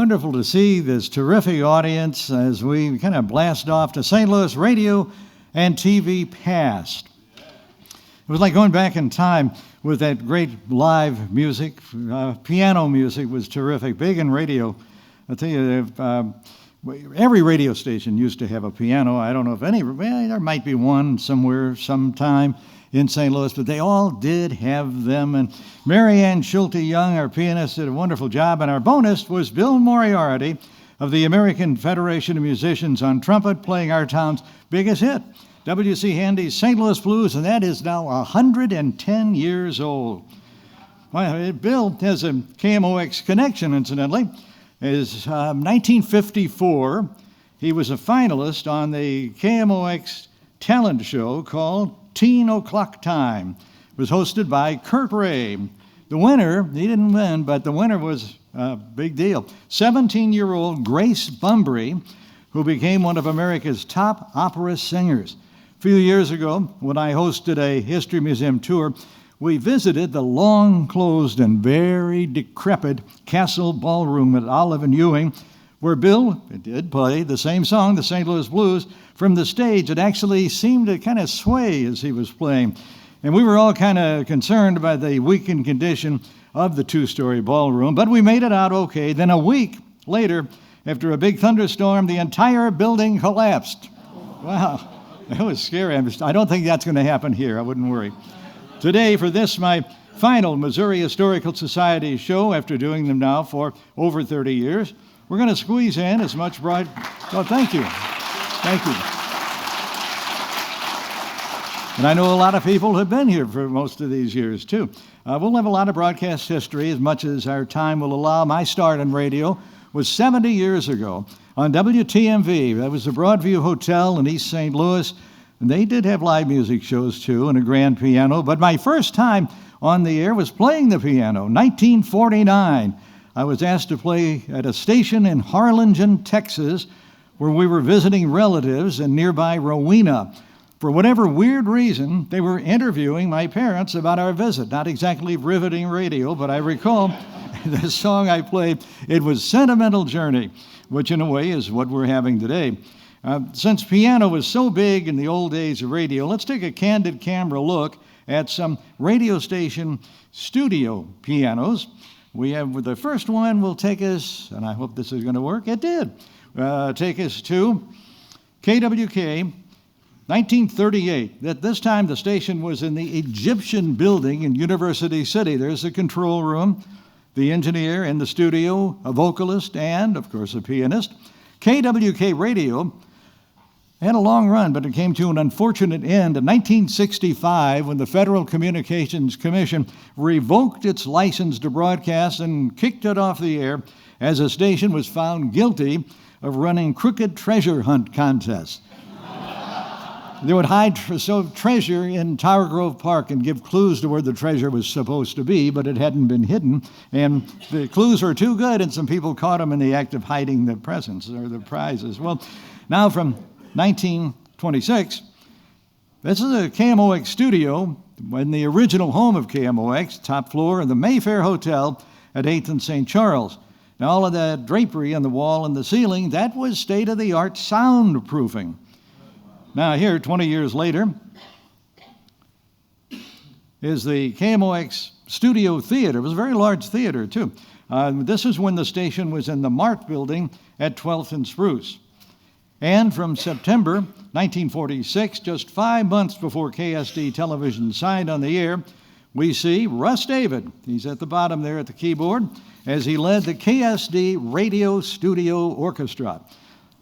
wonderful to see this terrific audience as we kind of blast off to St. Louis radio and TV past. It was like going back in time with that great live music. Piano music was terrific, big in radio. I'll tell you, every radio station used to have a piano. I don't know if there might be one somewhere, sometime in St. Louis, but they all did have them. And Mary Ann Schulte Young, our pianist, did a wonderful job. And our bonus was Bill Moriarty of the American Federation of Musicians on trumpet, playing our town's biggest hit, W.C. Handy's St. Louis Blues, and that is now 110 years old. Well, Bill has a KMOX connection, incidentally. Is 1954, he was a finalist on the KMOX talent show called Teen O'Clock Time. It was hosted by Kurt Ray. The winner, he didn't win, but the winner was a big deal. 17-year-old Grace Bumbry, who became one of America's top opera singers. A few years ago, when I hosted a History Museum tour, we visited the long-closed and very decrepit Castle Ballroom at Olive and Ewing, where Bill did play the same song, the St. Louis Blues, from the stage. It actually seemed to kind of sway as he was playing. And we were all kind of concerned by the weakened condition of the two-story ballroom, but we made it out okay. Then a week later, after a big thunderstorm, the entire building collapsed. Wow, that was scary. I don't think that's going to happen here. I wouldn't worry. Today, for this, my final Missouri Historical Society show, after doing them now for over 30 years, we're going to squeeze in as much Oh, thank you. Thank you. And I know a lot of people have been here for most of these years, too. We'll have a lot of broadcast history, as much as our time will allow. My start in radio was 70 years ago on WTMV. That was the Broadview Hotel in East St. Louis. And they did have live music shows, too, and a grand piano. But my first time on the air was playing the piano, 1949. I was asked to play at a station in Harlingen, Texas, where we were visiting relatives in nearby Rowena. For whatever weird reason, they were interviewing my parents about our visit. Not exactly riveting radio, but I recall the song I played. It was Sentimental Journey, which in a way is what we're having today. Since piano was so big in the old days of radio, let's take a candid camera look at some radio station studio pianos. We have the first one will take us, and I hope this is going to work. It did. Take us to KWK, 1938. At this time, the station was in the Egyptian building in University City. There's the control room, the engineer in the studio, a vocalist, and, of course, a pianist. KWK Radio had a long run, but it came to an unfortunate end in 1965 when the Federal Communications Commission revoked its license to broadcast and kicked it off the air as the station was found guilty of running crooked treasure hunt contests. They would hide treasure in Tower Grove Park and give clues to where the treasure was supposed to be, but it hadn't been hidden. And the clues were too good, and some people caught them in the act of hiding the presents or the prizes. Well, now from 1926, this is a KMOX studio in the original home of KMOX, top floor of the Mayfair Hotel at 8th and St. Charles. Now, all of that drapery on the wall and the ceiling, that was state-of-the-art soundproofing. Now here, 20 years later, is the KMOX Studio Theater. It was a very large theater, too. This is when the station was in the Mart Building at 12th and Spruce. And from September 1946, just 5 months before KSD Television signed on the air, we see Russ David. He's at the bottom there at the keyboard, as he led the KSD Radio Studio Orchestra.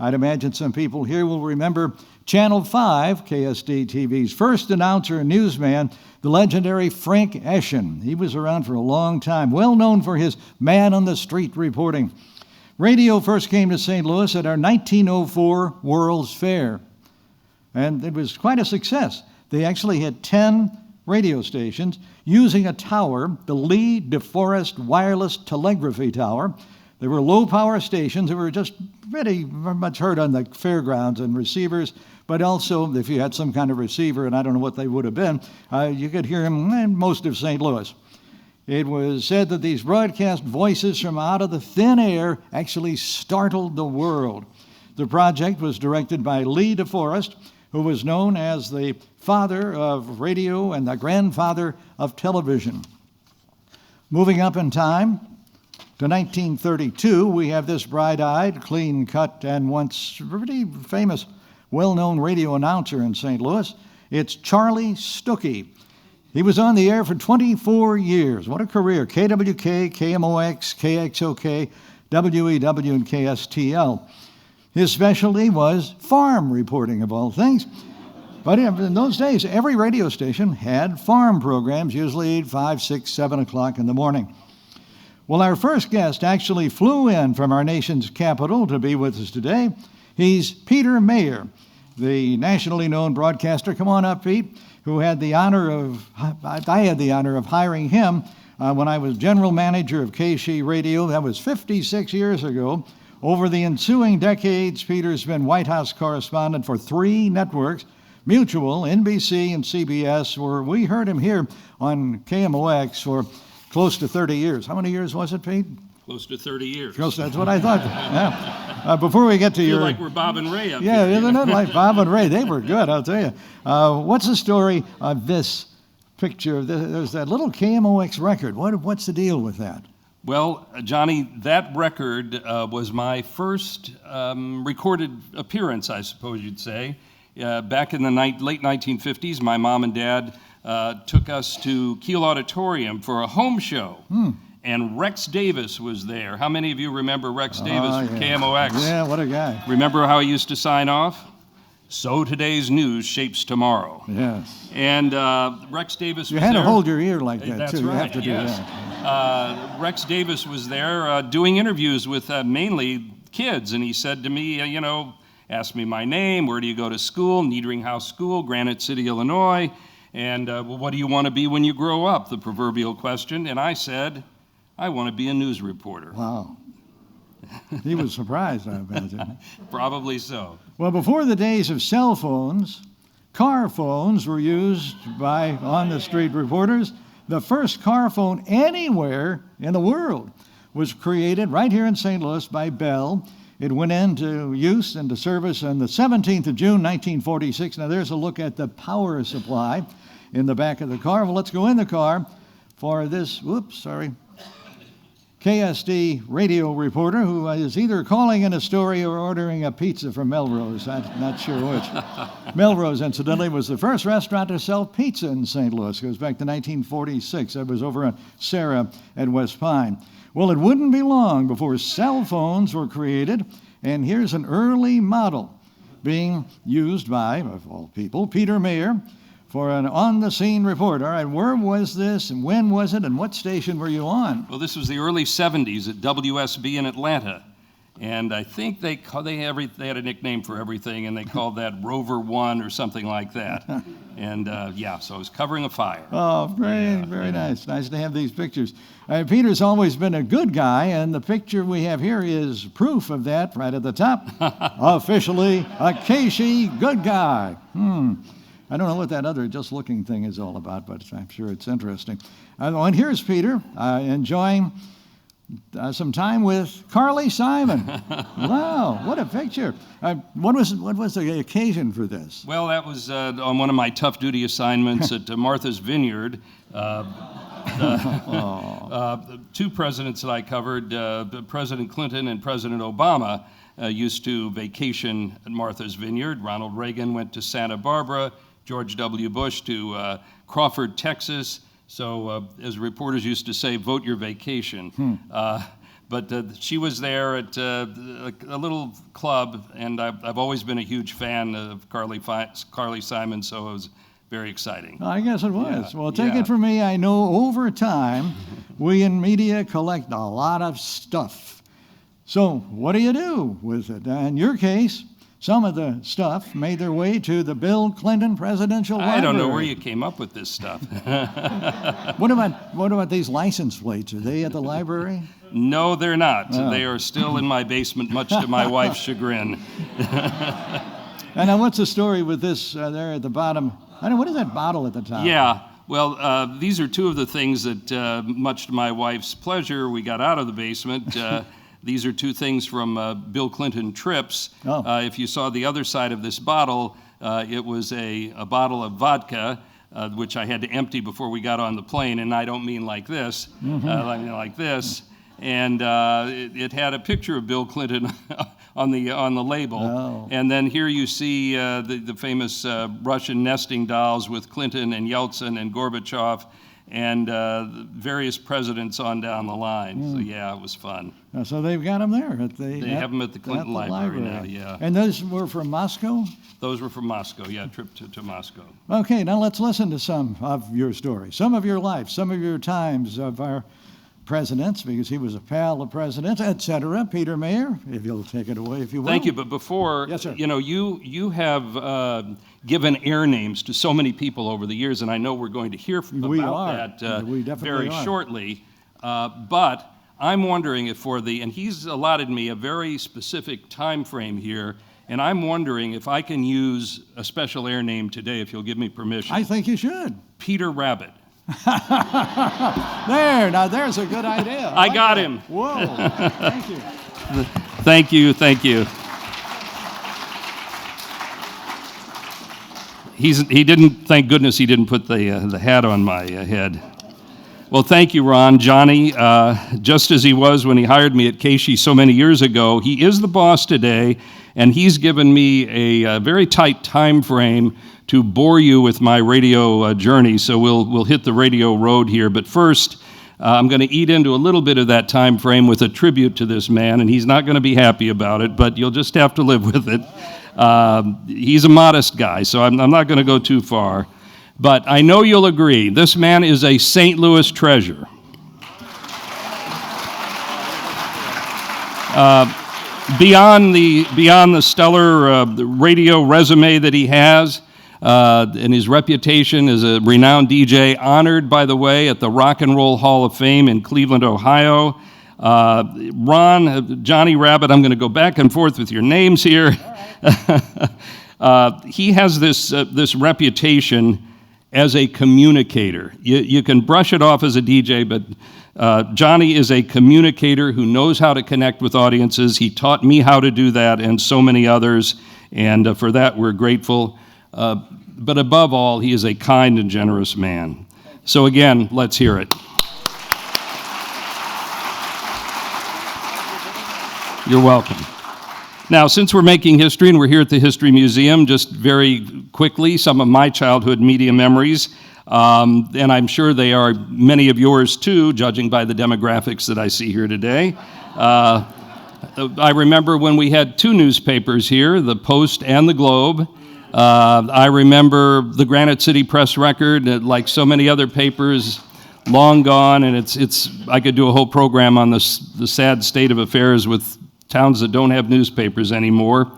I'd imagine some people here will remember Channel 5, KSD TV's first announcer and newsman, the legendary Frank Eschen. He was around for a long time, well known for his man-on-the-street reporting. Radio first came to St. Louis at our 1904 World's Fair, and it was quite a success. They actually had 10 radio stations using a tower, the Lee DeForest Wireless Telegraphy Tower. They were low-power stations that were just very much heard on the fairgrounds and receivers, but also if you had some kind of receiver, and I don't know what they would have been, you could hear them in most of St. Louis. It was said that these broadcast voices from out of the thin air actually startled the world. The project was directed by Lee DeForest, who was known as the father of radio and the grandfather of television. Moving up in time to 1932, we have this bright-eyed, clean-cut, and once pretty famous, well-known radio announcer in St. Louis. It's Charlie Stuckey. He was on the air for 24 years. What a career. KWK, KMOX, KXOK, WEW, and KSTL. His specialty was farm reporting, of all things. But in those days, every radio station had farm programs, usually 5, 6, 7 o'clock in the morning. Well, our first guest actually flew in from our nation's capital to be with us today. He's Peter Mayer, the nationally known broadcaster. Come on up, Pete. I had the honor of hiring him when I was general manager of KC Radio. That was 56 years ago. Over the ensuing decades, Peter's been White House correspondent for 3 networks, Mutual, NBC, and CBS, where we heard him here on KMOX for close to 30 years. How many years was it, Pete? Close to 30 years. That's what I thought. Yeah. Before we get to your... like we're Bob and Ray up here. Yeah, isn't it? Like Bob and Ray. They were good, I'll tell you. What's the story of this picture? There's that little KMOX record. What's the deal with that? Well, Johnny, that record was my first recorded appearance, I suppose you'd say. Back in the late 1950s, my mom and dad took us to Kiel Auditorium for a home show. And Rex Davis was there. How many of you remember Rex Davis from KMOX? Yeah, what a guy. Remember how he used to sign off? So today's news shapes tomorrow. Yes. And Rex Davis was there. You had to hold your ear like that, That's too. Right, you have to yes. do that. Rex Davis was there doing interviews with mainly kids. And he said to me, asked me my name, where do you go to school? Niedering House School, Granite City, Illinois. And what do you want to be when you grow up? The proverbial question. And I said, I want to be a news reporter. Wow. He was surprised, I imagine. Probably so. Well, before the days of cell phones, car phones were used by on-the-street reporters. The first car phone anywhere in the world was created right here in St. Louis by Bell. It went into use, into service on the 17th of June, 1946. Now, there's a look at the power supply in the back of the car. Well, let's go in the car for this, KSD radio reporter who is either calling in a story or ordering a pizza from Melrose. I'm not sure which. Melrose, incidentally, was the first restaurant to sell pizza in St. Louis. It goes back to 1946. That was over on Sarah at West Pine. Well, it wouldn't be long before cell phones were created, and here's an early model being used by, of all people, Peter Mayer, for an on-the-scene report. All right, where was this, and when was it, and what station were you on? Well, this was the early 70s at WSB in Atlanta, and I think they had a nickname for everything, and they called that Rover 1 or something like that. And so I was covering a fire. Oh, very nice. Nice to have these pictures. Peter's always been a good guy, and the picture we have here is proof of that right at the top. Officially a KC good guy. I don't know what that other just-looking thing is all about, but I'm sure it's interesting. And here's Peter enjoying some time with Carly Simon. Wow, what a picture. What was the occasion for this? Well, that was on one of my tough duty assignments at Martha's Vineyard. Two presidents that I covered, President Clinton and President Obama, used to vacation at Martha's Vineyard. Ronald Reagan went to Santa Barbara, George W. Bush to Crawford, Texas. So, as reporters used to say, vote your vacation. But she was there at a little club, and I've always been a huge fan of Carly Simon, so it was very exciting. I guess it was. Yeah. Well, take it from me, I know over time, we in media collect a lot of stuff. So what do you do with it? In your case, some of the stuff made their way to the Bill Clinton Presidential Library. I don't know where you came up with this stuff. What about these license plates? Are they at the library? No, they're not. Oh. They are still in my basement, much to my wife's chagrin. And now what's the story with this there at the bottom? I don't know, what is that bottle at the top? Yeah. Well, these are two of the things that, much to my wife's pleasure, we got out of the basement. These are two things from Bill Clinton trips. Oh. If you saw the other side of this bottle, it was a bottle of vodka, which I had to empty before we got on the plane, and I don't mean like this, I mean like this. And it had a picture of Bill Clinton on the label. Oh. And then here you see the famous Russian nesting dolls with Clinton and Yeltsin and Gorbachev and various presidents on down the line. So yeah, it was fun. So they've got them there at the. They have them at the Clinton Library now. Yeah. And those were from Moscow? Those were from Moscow. Yeah, trip to Moscow. Okay, now let's listen to some of your story, some of your life, some of your times of our presidents, because he was a pal of presidents, etc. Peter Mayer, if you'll take it away, if you will. Thank you. But before, Yes, sir. You have given air names to so many people over the years, and I know we're going to hear about that We definitely very are. shortly. But I'm wondering if and he's allotted me a very specific time frame here, and I'm wondering if I can use a special air name today, if you'll give me permission. I think you should. Peter Rabbitt. There, now there's a good idea. I got him. Whoa, thank you. Thank you, thank you. He didn't. Thank goodness he didn't put the hat on my head. Well, thank you, Ron. Johnny, just as he was when he hired me at KSHE so many years ago, he is the boss today, and he's given me a very tight time frame to bore you with my radio journey. So we'll hit the radio road here. But first, I'm going to eat into a little bit of that time frame with a tribute to this man, and he's not going to be happy about it, but you'll just have to live with it. He's a modest guy, so I'm not going to go too far. But I know you'll agree, this man is a St. Louis treasure. Beyond the stellar radio resume that he has, and his reputation as a renowned DJ, honored, by the way, at the Rock and Roll Hall of Fame in Cleveland, Ohio. Johnny Rabbitt, I'm going to go back and forth with your names here. He has this reputation as a communicator. You can brush it off as a DJ, but Johnny is a communicator who knows how to connect with audiences. He taught me how to do that and so many others, and for that we're grateful. But above all, he is a kind and generous man. So again, let's hear it. You're welcome. Now, since we're making history and we're here at the History Museum, just very quickly, some of my childhood media memories, and I'm sure they are many of yours too, judging by the demographics that I see here today. I remember when we had two newspapers here, the Post and the Globe. I remember the Granite City Press Record, like so many other papers, long gone, and I could do a whole program on the sad state of affairs with towns that don't have newspapers anymore.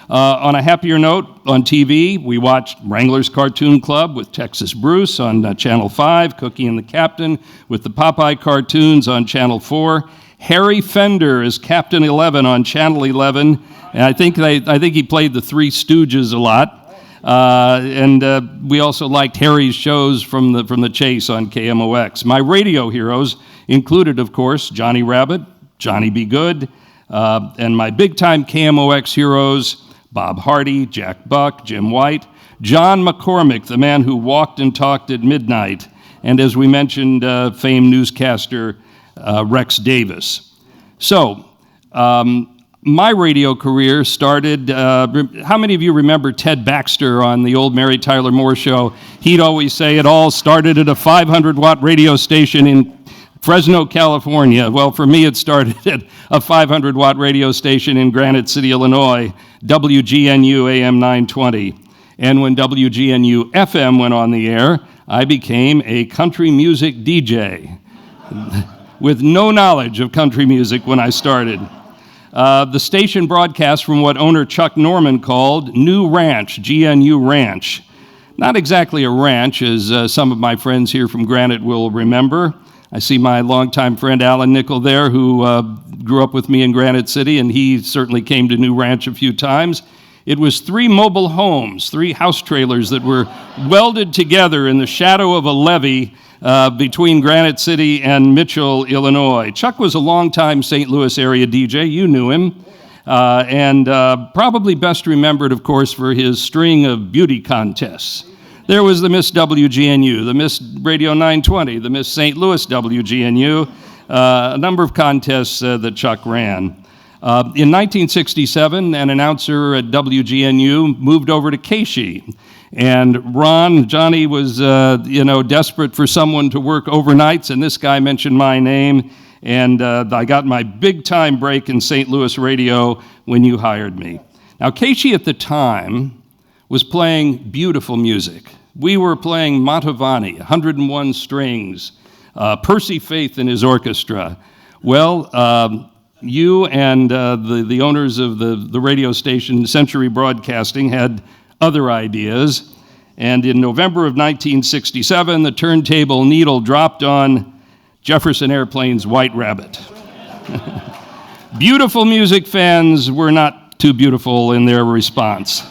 On a happier note, on TV, we watched Wrangler's Cartoon Club with Texas Bruce on Channel 5, Cookie and the Captain with the Popeye cartoons on Channel 4, Harry Fender as Captain 11 on Channel 11, and I think he played the Three Stooges a lot. And we also liked Harry's shows from the Chase on KMOX. My radio heroes included, of course, Johnny Rabbitt, Johnny B. Good, and my big-time KMOX heroes, Bob Hardy, Jack Buck, Jim White, John McCormick, the man who walked and talked at midnight, and as we mentioned, famed newscaster Rex Davis. So, my radio career started, how many of you remember Ted Baxter on the old Mary Tyler Moore show? He'd always say it all started at a 500-watt radio station in Fresno, California. Well, for me, it started at a 500-watt radio station in Granite City, Illinois, WGNU AM 920. And when WGNU FM went on the air, I became a country music DJ with no knowledge of country music when I started. The station broadcast from what owner Chuck Norman called New Ranch, GNU Ranch. Not exactly a ranch, as some of my friends here from Granite will remember. I see my longtime friend Alan Nickel there, who grew up with me in Granite City, and he certainly came to New Ranch a few times. It was 3 mobile homes, 3 house trailers that were welded together in the shadow of a levee between Granite City and Mitchell, Illinois. Chuck was a longtime St. Louis area DJ. You knew him. And probably best remembered, of course, for his string of beauty contests. There was the Miss WGNU, the Miss Radio 920, the Miss St. Louis WGNU, a number of contests that Chuck ran. In 1967, an announcer at WGNU moved over to KSHE. And Johnny was, desperate for someone to work overnights, and this guy mentioned my name. And I got my big-time break in St. Louis radio when you hired me. Now, KSHE at the time was playing beautiful music. We were playing Mantovani, 101 strings, Percy Faith and his orchestra. Well, you and the owners of the radio station, Century Broadcasting, had other ideas. And in November of 1967, the turntable needle dropped on Jefferson Airplane's White Rabbit. Beautiful music fans were not too beautiful in their response.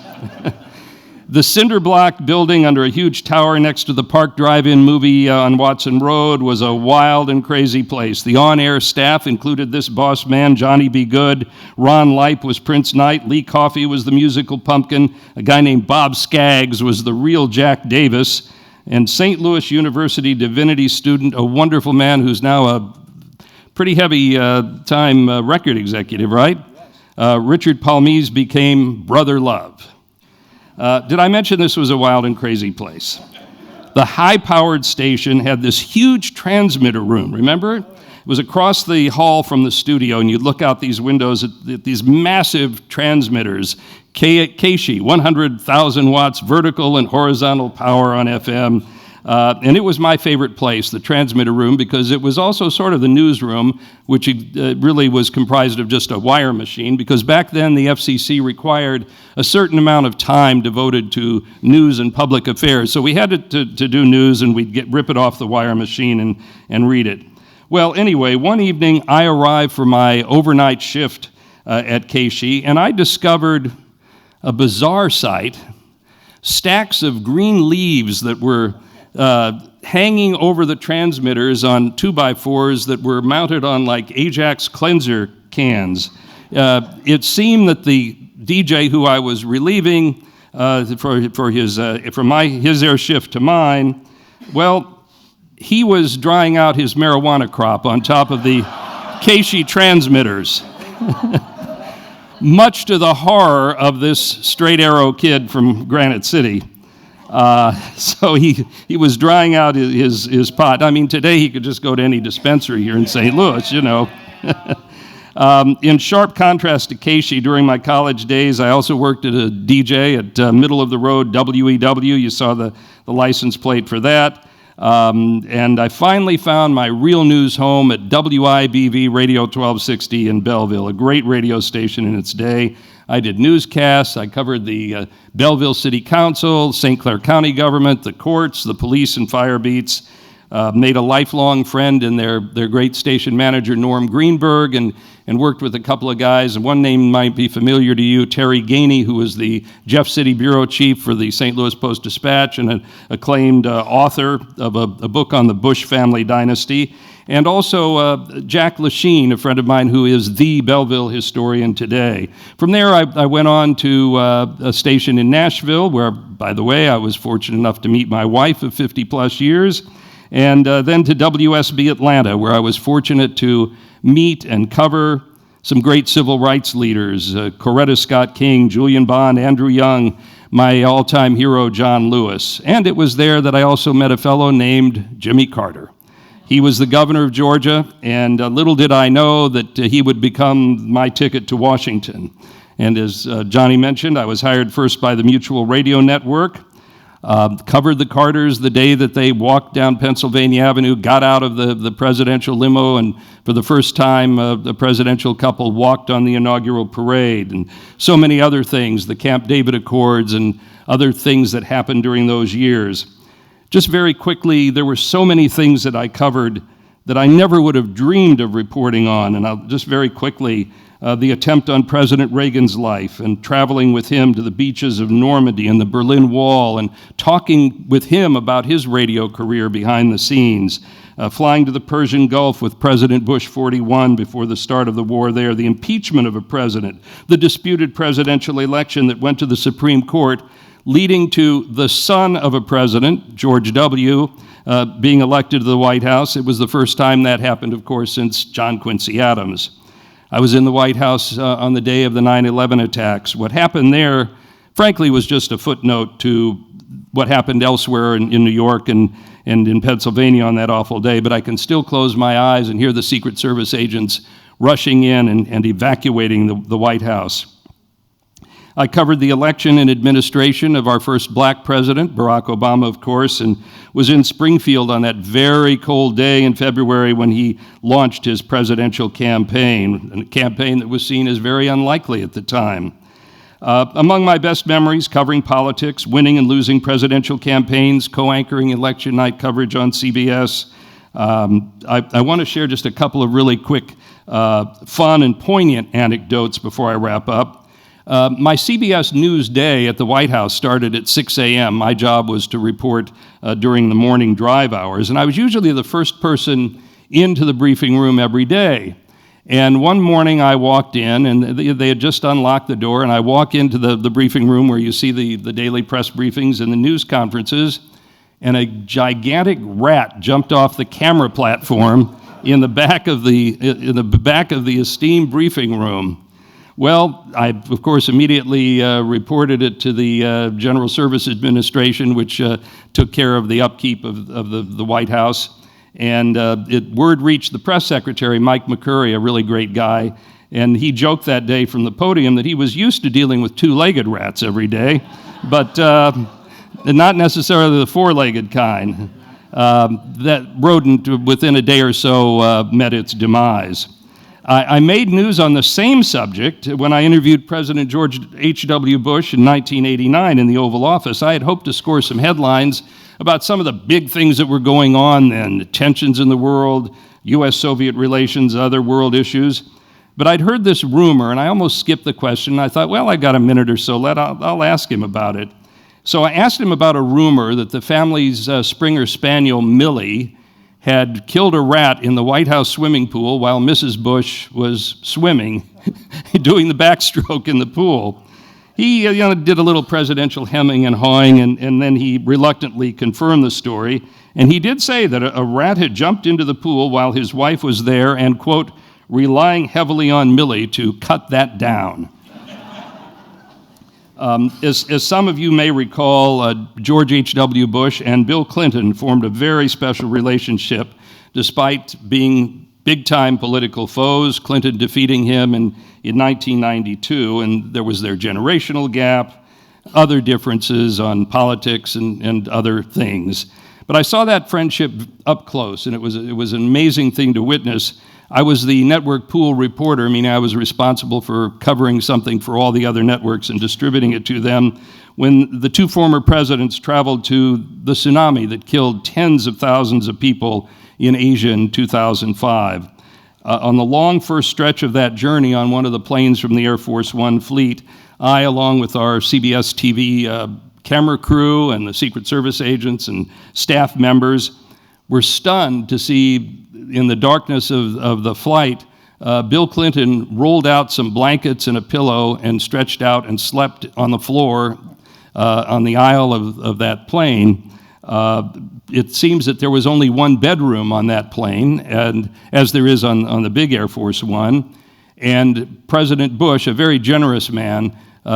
The cinder block building under a huge tower next to the Park Drive-In movie on Watson Road was a wild and crazy place. The on-air staff included this boss man, Johnny B. Good. Ron Lipe was Prince Knight. Lee Coffey was the musical pumpkin. A guy named Bob Skaggs was the real Jack Davis. And St. Louis University divinity student, a wonderful man who's now a pretty heavy time record executive, right? Richard Palmise became Brother Love. Did I mention this was a wild and crazy place? The high-powered station had this huge transmitter room, remember it? It was across the hall from the studio, and you'd look out these windows at these massive transmitters, KSHE, 100,000 watts vertical and horizontal power on FM. And it was my favorite place, the transmitter room, because it was also sort of the newsroom, which really was comprised of just a wire machine, because back then the FCC required a certain amount of time devoted to news and public affairs. So we had to do news, and we'd rip it off the wire machine and read it. Well, anyway, one evening I arrived for my overnight shift at KSHE, and I discovered a bizarre sight, stacks of green leaves that were hanging over the transmitters on 2x4s that were mounted on like Ajax cleanser cans. It seemed that the DJ who I was relieving from his air shift to mine, well, he was drying out his marijuana crop on top of the KSHE transmitters. Much to the horror of this straight arrow kid from Granite City. So he was drying out his pot. I mean, today he could just go to any dispensary here in St. Louis, you know. In sharp contrast to KSHE, during my college days, I also worked at a DJ at middle of the road WEW. You saw the license plate for that. And I finally found my real news home at WIBV Radio 1260 in Belleville, a great radio station in its day. I did newscasts. I covered the Belleville City Council, St. Clair County government, the courts, the police and fire beats. Made a lifelong friend in their great station manager, Norm Greenberg, and worked with a couple of guys. And one name might be familiar to you, Terry Gainey, who was the Jeff City bureau chief for the St. Louis Post-Dispatch and an acclaimed author of a book on the Bush family dynasty. And also Jack Lachine, a friend of mine who is the Belleville historian today. From there, I went on to a station in Nashville, where, by the way, I was fortunate enough to meet my wife of 50-plus years. And then to WSB Atlanta, where I was fortunate to meet and cover some great civil rights leaders, Coretta Scott King, Julian Bond, Andrew Young, my all-time hero, John Lewis. And it was there that I also met a fellow named Jimmy Carter. He was the governor of Georgia, and little did I know that he would become my ticket to Washington. And as Johnny mentioned, I was hired first by the Mutual Radio Network, covered the Carters the day that they walked down Pennsylvania Avenue, got out of the presidential limo, and for the first time, the presidential couple walked on the inaugural parade, and so many other things, the Camp David Accords and other things that happened during those years. Just very quickly, there were so many things that I covered that I never would have dreamed of reporting on. And I'll just very quickly, the attempt on President Reagan's life and traveling with him to the beaches of Normandy and the Berlin Wall and talking with him about his radio career behind the scenes, flying to the Persian Gulf with President Bush 41 before the start of the war there, the impeachment of a president, the disputed presidential election that went to the Supreme Court, leading to the son of a president, George W., being elected to the White House. It was the first time that happened, of course, since John Quincy Adams. I was in the White House on the day of the 9/11 attacks. What happened there, frankly, was just a footnote to what happened elsewhere in New York and in Pennsylvania on that awful day, but I can still close my eyes and hear the Secret Service agents rushing in and evacuating the White House. I covered the election and administration of our first black president, Barack Obama, of course, and was in Springfield on that very cold day in February when he launched his presidential campaign, a campaign that was seen as very unlikely at the time. Among my best memories, covering politics, winning and losing presidential campaigns, co-anchoring election night coverage on CBS. I want to share just a couple of really quick, fun and poignant anecdotes before I wrap up. My CBS News day at the White House started at 6 a.m. My job was to report during the morning drive hours, and I was usually the first person into the briefing room every day. And one morning I walked in, and they had just unlocked the door, and I walk into the briefing room where you see the daily press briefings and the news conferences, and a gigantic rat jumped off the camera platform in the back of the esteemed briefing room. Well, I, of course, immediately reported it to the General Service Administration, which took care of the upkeep of the White House. And word reached the press secretary, Mike McCurry, a really great guy, and he joked that day from the podium that he was used to dealing with two-legged rats every day, but not necessarily the four-legged kind. That rodent, within a day or so, met its demise. I made news on the same subject when I interviewed President George H.W. Bush in 1989 in the Oval Office. I had hoped to score some headlines about some of the big things that were going on then, the tensions in the world, U.S.-Soviet relations, other world issues. But I'd heard this rumor, and I almost skipped the question. I thought, well, I got a minute or so, I'll ask him about it. So I asked him about a rumor that the family's Springer Spaniel, Millie, had killed a rat in the White House swimming pool while Mrs. Bush was swimming, doing the backstroke in the pool. He did a little presidential hemming and hawing, and then he reluctantly confirmed the story. And he did say that a rat had jumped into the pool while his wife was there and, quote, relying heavily on Millie to cut that down. As some of you may recall, George H.W. Bush and Bill Clinton formed a very special relationship despite being big-time political foes, Clinton defeating him in 1992, and there was their generational gap, other differences on politics and other things. But I saw that friendship up close, and it was an amazing thing to witness. I was the network pool reporter, meaning I was responsible for covering something for all the other networks and distributing it to them when the two former presidents traveled to the tsunami that killed tens of thousands of people in Asia in 2005. On the long first stretch of that journey on one of the planes from the Air Force One fleet, I, along with our CBS TV camera crew and the Secret Service agents and staff members, were stunned to see in the darkness of the flight, Bill Clinton rolled out some blankets and a pillow and stretched out and slept on the floor on the aisle of that plane. It seems that there was only one bedroom on that plane, and as there is on the big Air Force One. And President Bush, a very generous man,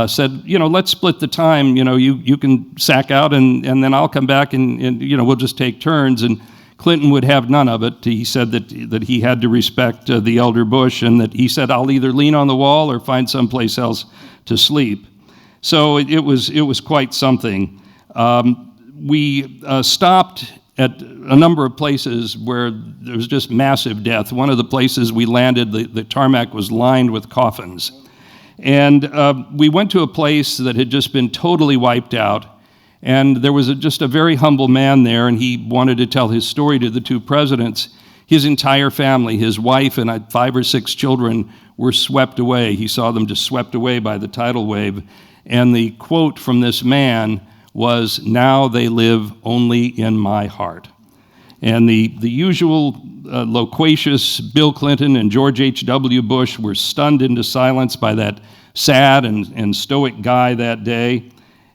said, let's split the time. You can sack out, and then I'll come back, and we'll just take turns. And Clinton would have none of it. He said that he had to respect the elder Bush, and that he said, I'll either lean on the wall or find someplace else to sleep. So it was quite something. We stopped at a number of places where there was just massive death. One of the places we landed, the tarmac was lined with coffins. And we went to a place that had just been totally wiped out. And there was just a very humble man there, and he wanted to tell his story to the two presidents. his entire family, his wife and 5 or 6 children, were swept away. He saw them just swept away by the tidal wave. And the quote from this man was, "Now they live only in my heart." And the usual loquacious Bill Clinton and George H.W. Bush were stunned into silence by that sad and stoic guy that day.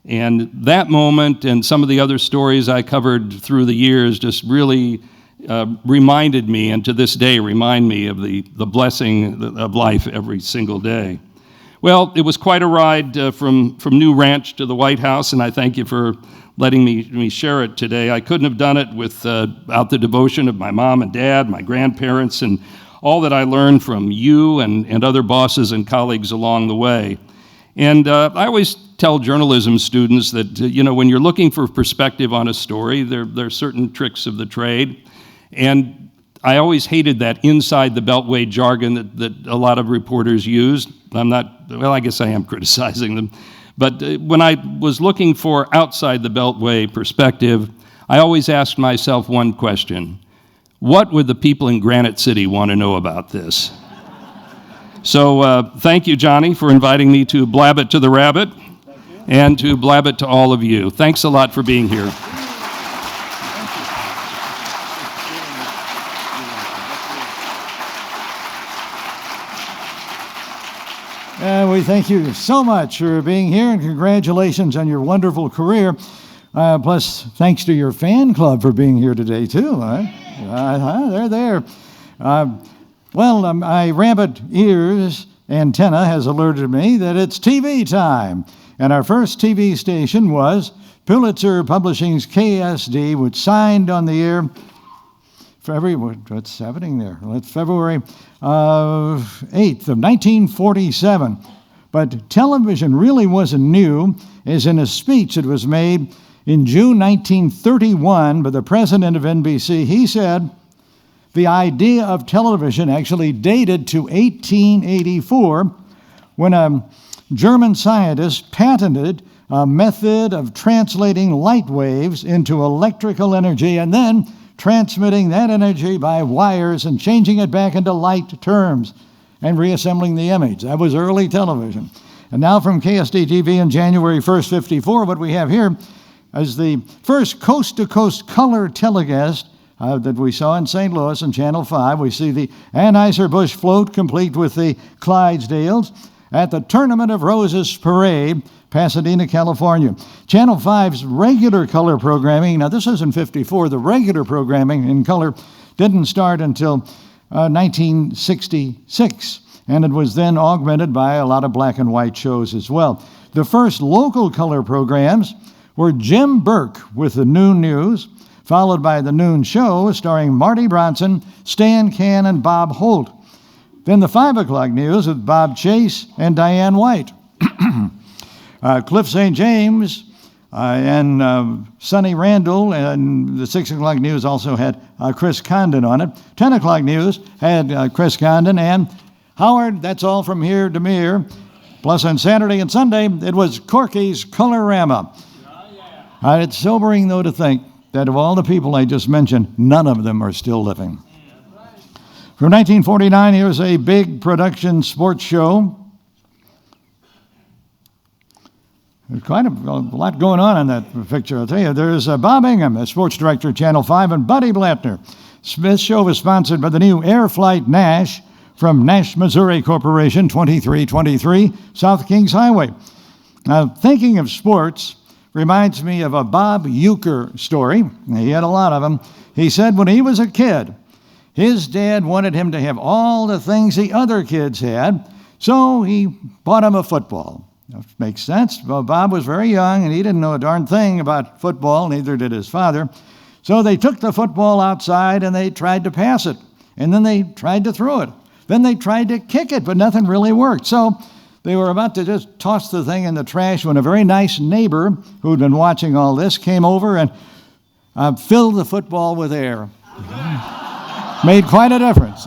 And that moment and some of the other stories I covered through the years just really reminded me, and to this day remind me of the blessing of life every single day. Well, it was quite a ride from New Ranch to the White House, and I thank you for letting me share it today. I couldn't have done it without the devotion of my mom and dad, my grandparents, and all that I learned from you and other bosses and colleagues along the way. And I always tell journalism students that, when you're looking for perspective on a story, there are certain tricks of the trade. And I always hated that inside the Beltway jargon that a lot of reporters used. I guess I am criticizing them. But when I was looking for outside the Beltway perspective, I always asked myself one question: what would the people in Granite City want to know about this? So thank you, Johnny, for inviting me to blab it to the rabbit and to blab it to all of you. Thanks a lot for being here. We thank you so much for being here, and congratulations on your wonderful career. Plus, thanks to your fan club for being here today, too. They're there. My rabbit ears antenna has alerted me that it's TV time. And our first TV station was Pulitzer Publishing's KSD, which signed on the air what's happening there? Well, it's February 8th of 1947. But television really wasn't new, as in a speech that was made in June 1931 by the president of NBC. He said the idea of television actually dated to 1884, when a German scientist patented a method of translating light waves into electrical energy and then transmitting that energy by wires and changing it back into light terms and reassembling the image. That was early television. And now from KSD-TV in January 1st, 54, what we have here is the first coast-to-coast color telecast that we saw in St. Louis on Channel 5. We see the Anheuser-Busch float complete with the Clydesdales at the Tournament of Roses Parade, Pasadena, California. Channel 5's regular color programming, now this is in 54, the regular programming in color didn't start until 1966, and it was then augmented by a lot of black and white shows as well. The first local color programs were Jim Burke with the Noon News, followed by the Noon Show starring Marty Bronson, Stan Can, and Bob Holt. Then the 5 o'clock news with Bob Chase and Diane White. Cliff St. James and Sonny Randall, and the 6 o'clock news also had Chris Condon on it. 10 o'clock news had Chris Condon and Howard, That's All From Here to Mere. Plus on Saturday and Sunday, it was Corky's Colorama. It's sobering, though, to think that of all the people I just mentioned, none of them are still living. From 1949, here's a big production sports show. There's quite a lot going on in that picture, I'll tell you. There's Bob Ingham, the sports director of Channel 5, and Buddy Blattner. This show was sponsored by the new Air Flight Nash from Nash, Missouri Corporation, 2323 South Kings Highway. Now, thinking of sports reminds me of a Bob Uecker story. He had a lot of them. He said when he was a kid, his dad wanted him to have all the things the other kids had, so he bought him a football. That makes sense. Well, Bob was very young, and he didn't know a darn thing about football, neither did his father. So they took the football outside, and they tried to pass it. And then they tried to throw it. Then they tried to kick it, but nothing really worked. So they were about to just toss the thing in the trash when a very nice neighbor who'd been watching all this came over and filled the football with air. Made quite a difference.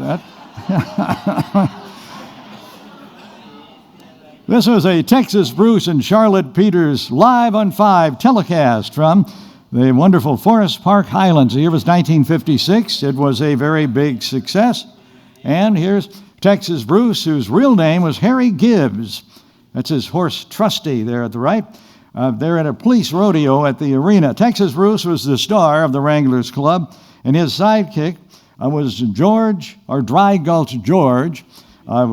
This was a Texas Bruce and Charlotte Peters Live on 5 telecast from the wonderful Forest Park Highlands. The year was 1956. It was a very big success. And here's Texas Bruce, whose real name was Harry Gibbs. That's his horse Trusty there at the right. They're at a police rodeo at the arena. Texas Bruce was the star of the Wranglers Club, and his sidekick was George, or Dry Gulch George.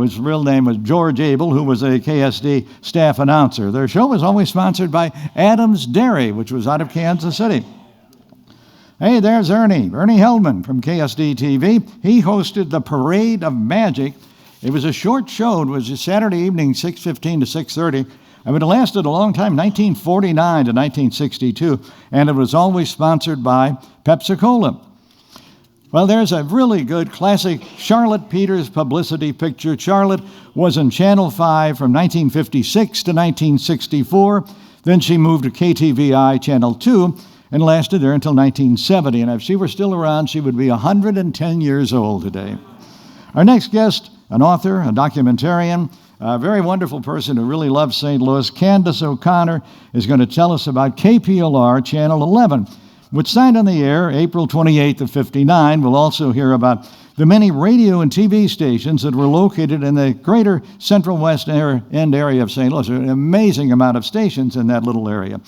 His real name was George Abel, who was a KSD staff announcer. Their show was always sponsored by Adams Dairy, which was out of Kansas City. Hey, there's Ernie Heldman from KSD TV. He hosted the Parade of Magic. It was a short show. It was a Saturday evening, 6:15 to 6:30. I mean, it lasted a long time, 1949 to 1962, and it was always sponsored by Pepsi-Cola. Well, there's a really good classic Charlotte Peters publicity picture. Charlotte was in Channel 5 from 1956 to 1964. Then she moved to KTVI Channel 2 and lasted there until 1970. And if she were still around, she would be 110 years old today. Our next guest, an author, a documentarian, a very wonderful person who really loves St. Louis, Candace O'Connor, is going to tell us about KPLR Channel 11, which signed on the air April 28th of 59. We'll also hear about the many radio and TV stations that were located in the greater Central West End area of St. Louis. An amazing amount of stations in that little area.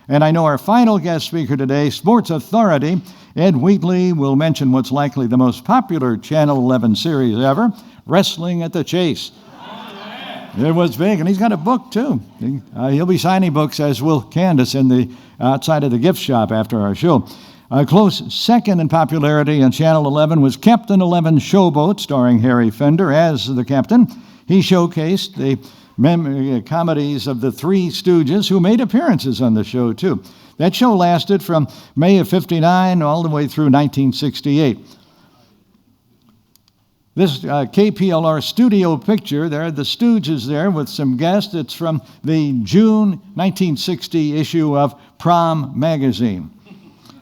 And I know our final guest speaker today, sports authority, Ed Wheatley, will mention what's likely the most popular Channel 11 series ever, Wrestling at the Chase. It was big, and he's got a book, too. He'll be signing books, as will Candace, in the outside of the gift shop after our show. A close second in popularity on Channel 11 was Captain 11 Showboat, starring Harry Fender as the captain. He showcased the comedies of the Three Stooges, who made appearances on the show, too. That show lasted from May of 59 all the way through 1968. This KPLR studio picture there, the Stooges there with some guests, it's from the June 1960 issue of Prom magazine.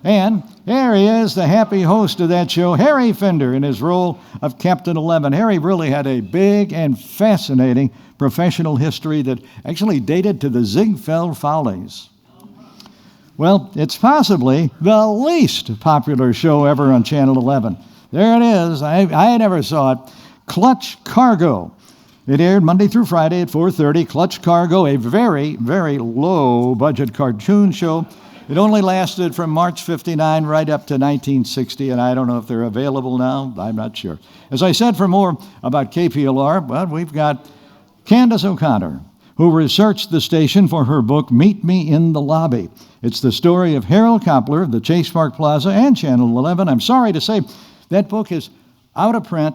And there he is, the happy host of that show, Harry Fender, in his role of Captain 11. Harry really had a big and fascinating professional history that actually dated to the Ziegfeld Follies. Well, it's possibly the least popular show ever on Channel 11. There it is. I never saw it. Clutch Cargo. It aired Monday through Friday at 4:30. Clutch Cargo, a very, very low-budget cartoon show. It only lasted from March 59 right up to 1960, and I don't know if they're available now. I'm not sure. As I said, for more about KPLR, well, we've got Candace O'Connor, who researched the station for her book, Meet Me in the Lobby. It's the story of Harold Koppler of the Chase Park Plaza and Channel 11. I'm sorry to say that book is out of print,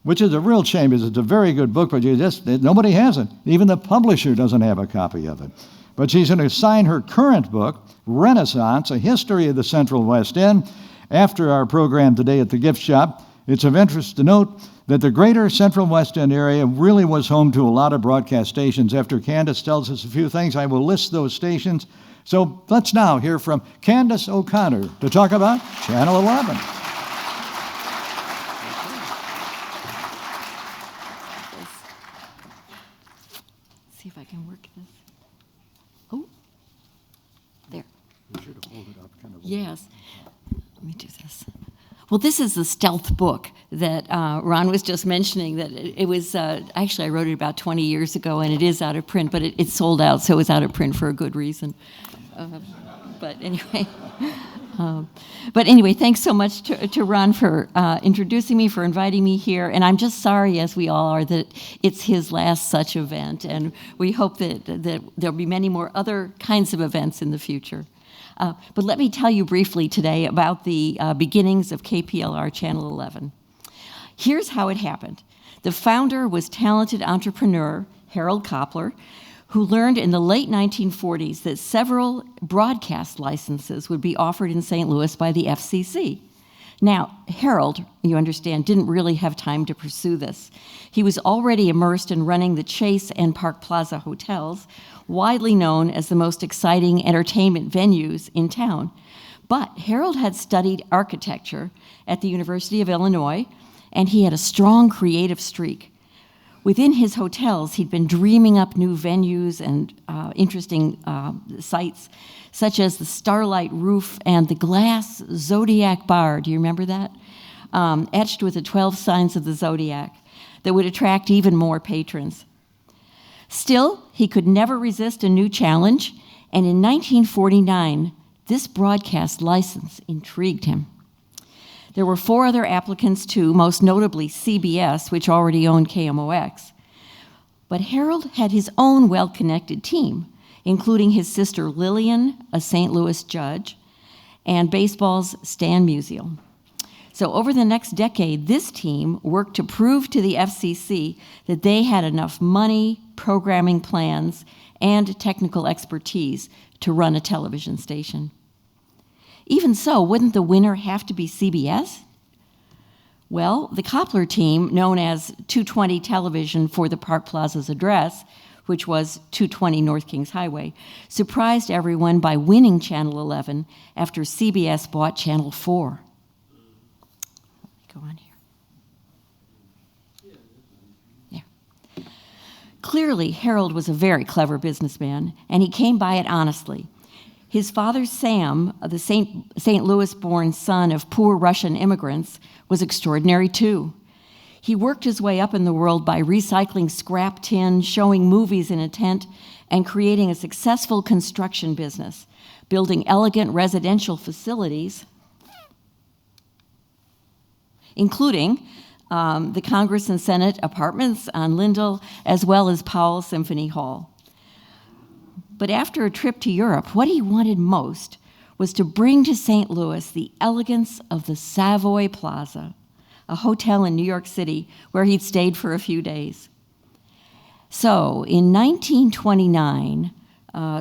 which is a real shame because it's a very good book, but nobody has it. Even the publisher doesn't have a copy of it. But she's going to sign her current book, Renaissance, A History of the Central West End, after our program today at the gift shop. It's of interest to note that the greater Central West End area really was home to a lot of broadcast stations. After Candace tells us a few things, I will list those stations. So let's now hear from Candace O'Connor to talk about Channel 11. See if I can work this. Oh, there. You should hold it up kind of. Yes. Let me do this. Well, this is the stealth book that Ron was just mentioning. That it was actually I wrote it about 20 years ago, and it is out of print, but it's sold out, so it's out of print for a good reason. But anyway, thanks so much to Ron for introducing me, for inviting me here, and I'm just sorry, as we all are, that it's his last such event, and we hope that there'll be many more other kinds of events in the future. But let me tell you briefly today about the beginnings of KPLR Channel 11. Here's how it happened. The founder was talented entrepreneur Harold Koppler, who learned in the late 1940s that several broadcast licenses would be offered in St. Louis by the FCC. Now, Harold, you understand, didn't really have time to pursue this. He was already immersed in running the Chase and Park Plaza hotels, widely known as the most exciting entertainment venues in town. But Harold had studied architecture at the University of Illinois, and he had a strong creative streak. Within his hotels, he'd been dreaming up new venues and interesting sites, such as the Starlight Roof and the glass Zodiac Bar. Do you remember that? Etched with the 12 signs of the Zodiac that would attract even more patrons. Still, he could never resist a new challenge, and in 1949, this broadcast license intrigued him. There were 4 other applicants too, most notably CBS, which already owned KMOX. But Harold had his own well-connected team, including his sister Lillian, a St. Louis judge, and baseball's Stan Musial. So over the next decade, this team worked to prove to the FCC that they had enough money, programming plans, and technical expertise to run a television station. Even so, wouldn't the winner have to be CBS? Well, the Koppler team, known as 220 Television for the Park Plaza's address, which was 220 North Kings Highway, surprised everyone by winning Channel 11 after CBS bought Channel 4. Go on here. There. Clearly, Harold was a very clever businessman, and he came by it honestly. His father, Sam, the St. Louis-born son of poor Russian immigrants, was extraordinary too. He worked his way up in the world by recycling scrap tin, showing movies in a tent, and creating a successful construction business, building elegant residential facilities, including the Congress and Senate apartments on Lindell, as well as Powell Symphony Hall. But after a trip to Europe, what he wanted most was to bring to St. Louis the elegance of the Savoy Plaza, a hotel in New York City where he'd stayed for a few days. So in 1929,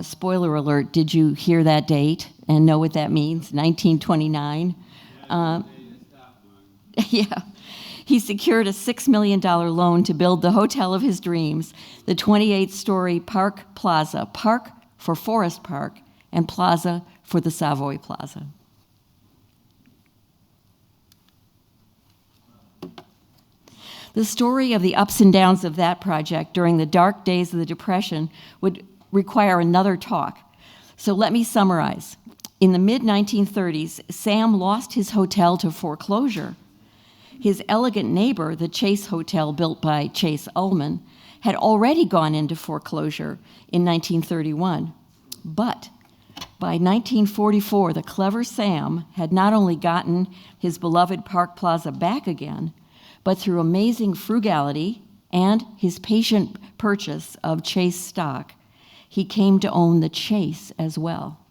spoiler alert, did you hear that date and know what that means? 1929? Yeah. He secured a $6 million loan to build the hotel of his dreams, the 28-story Park Plaza, Park for Forest Park, and Plaza for the Savoy Plaza. The story of the ups and downs of that project during the dark days of the Depression would require another talk. So let me summarize. In the mid-1930s, Sam lost his hotel to foreclosure. His elegant neighbor, the Chase Hotel built by Chase Ullman, had already gone into foreclosure in 1931. But by 1944, the clever Sam had not only gotten his beloved Park Plaza back again, but through amazing frugality and his patient purchase of Chase stock, he came to own the Chase as well.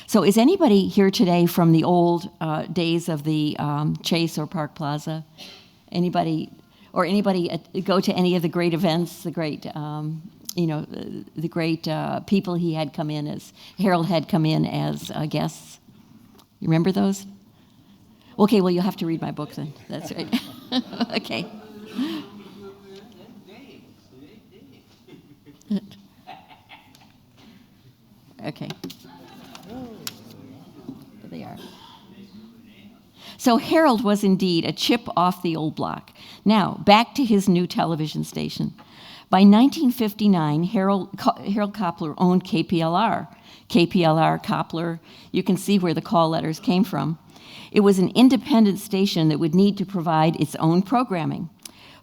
So is anybody here today from the old days of the Chase or Park Plaza? Anybody go to any of the great events, the great, the great people he had come in as, Harold had come in as guests? You remember those? Okay, well, you'll have to read my book then. That's right. Okay. Okay. There they are. So Harold was indeed a chip off the old block. Now, back to his new television station. By 1959, Harold Koppler owned KPLR. KPLR, Koppler, you can see where the call letters came from. It was an independent station that would need to provide its own programming.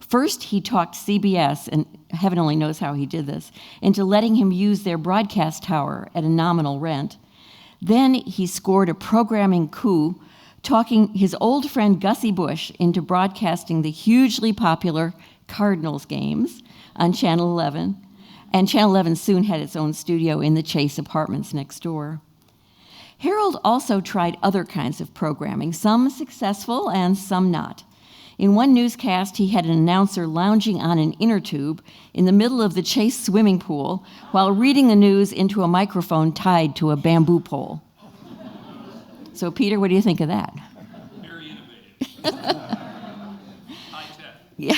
First, he talked CBS, and heaven only knows how he did this, into letting him use their broadcast tower at a nominal rent. Then he scored a programming coup, talking his old friend Gussie Bush into broadcasting the hugely popular Cardinals games on Channel 11, and Channel 11 soon had its own studio in the Chase apartments next door. Harold also tried other kinds of programming, some successful and some not. In one newscast, he had an announcer lounging on an inner tube in the middle of the Chase swimming pool while reading the news into a microphone tied to a bamboo pole. So, Peter, what do you think of that? Very innovative. High-tech. Yeah.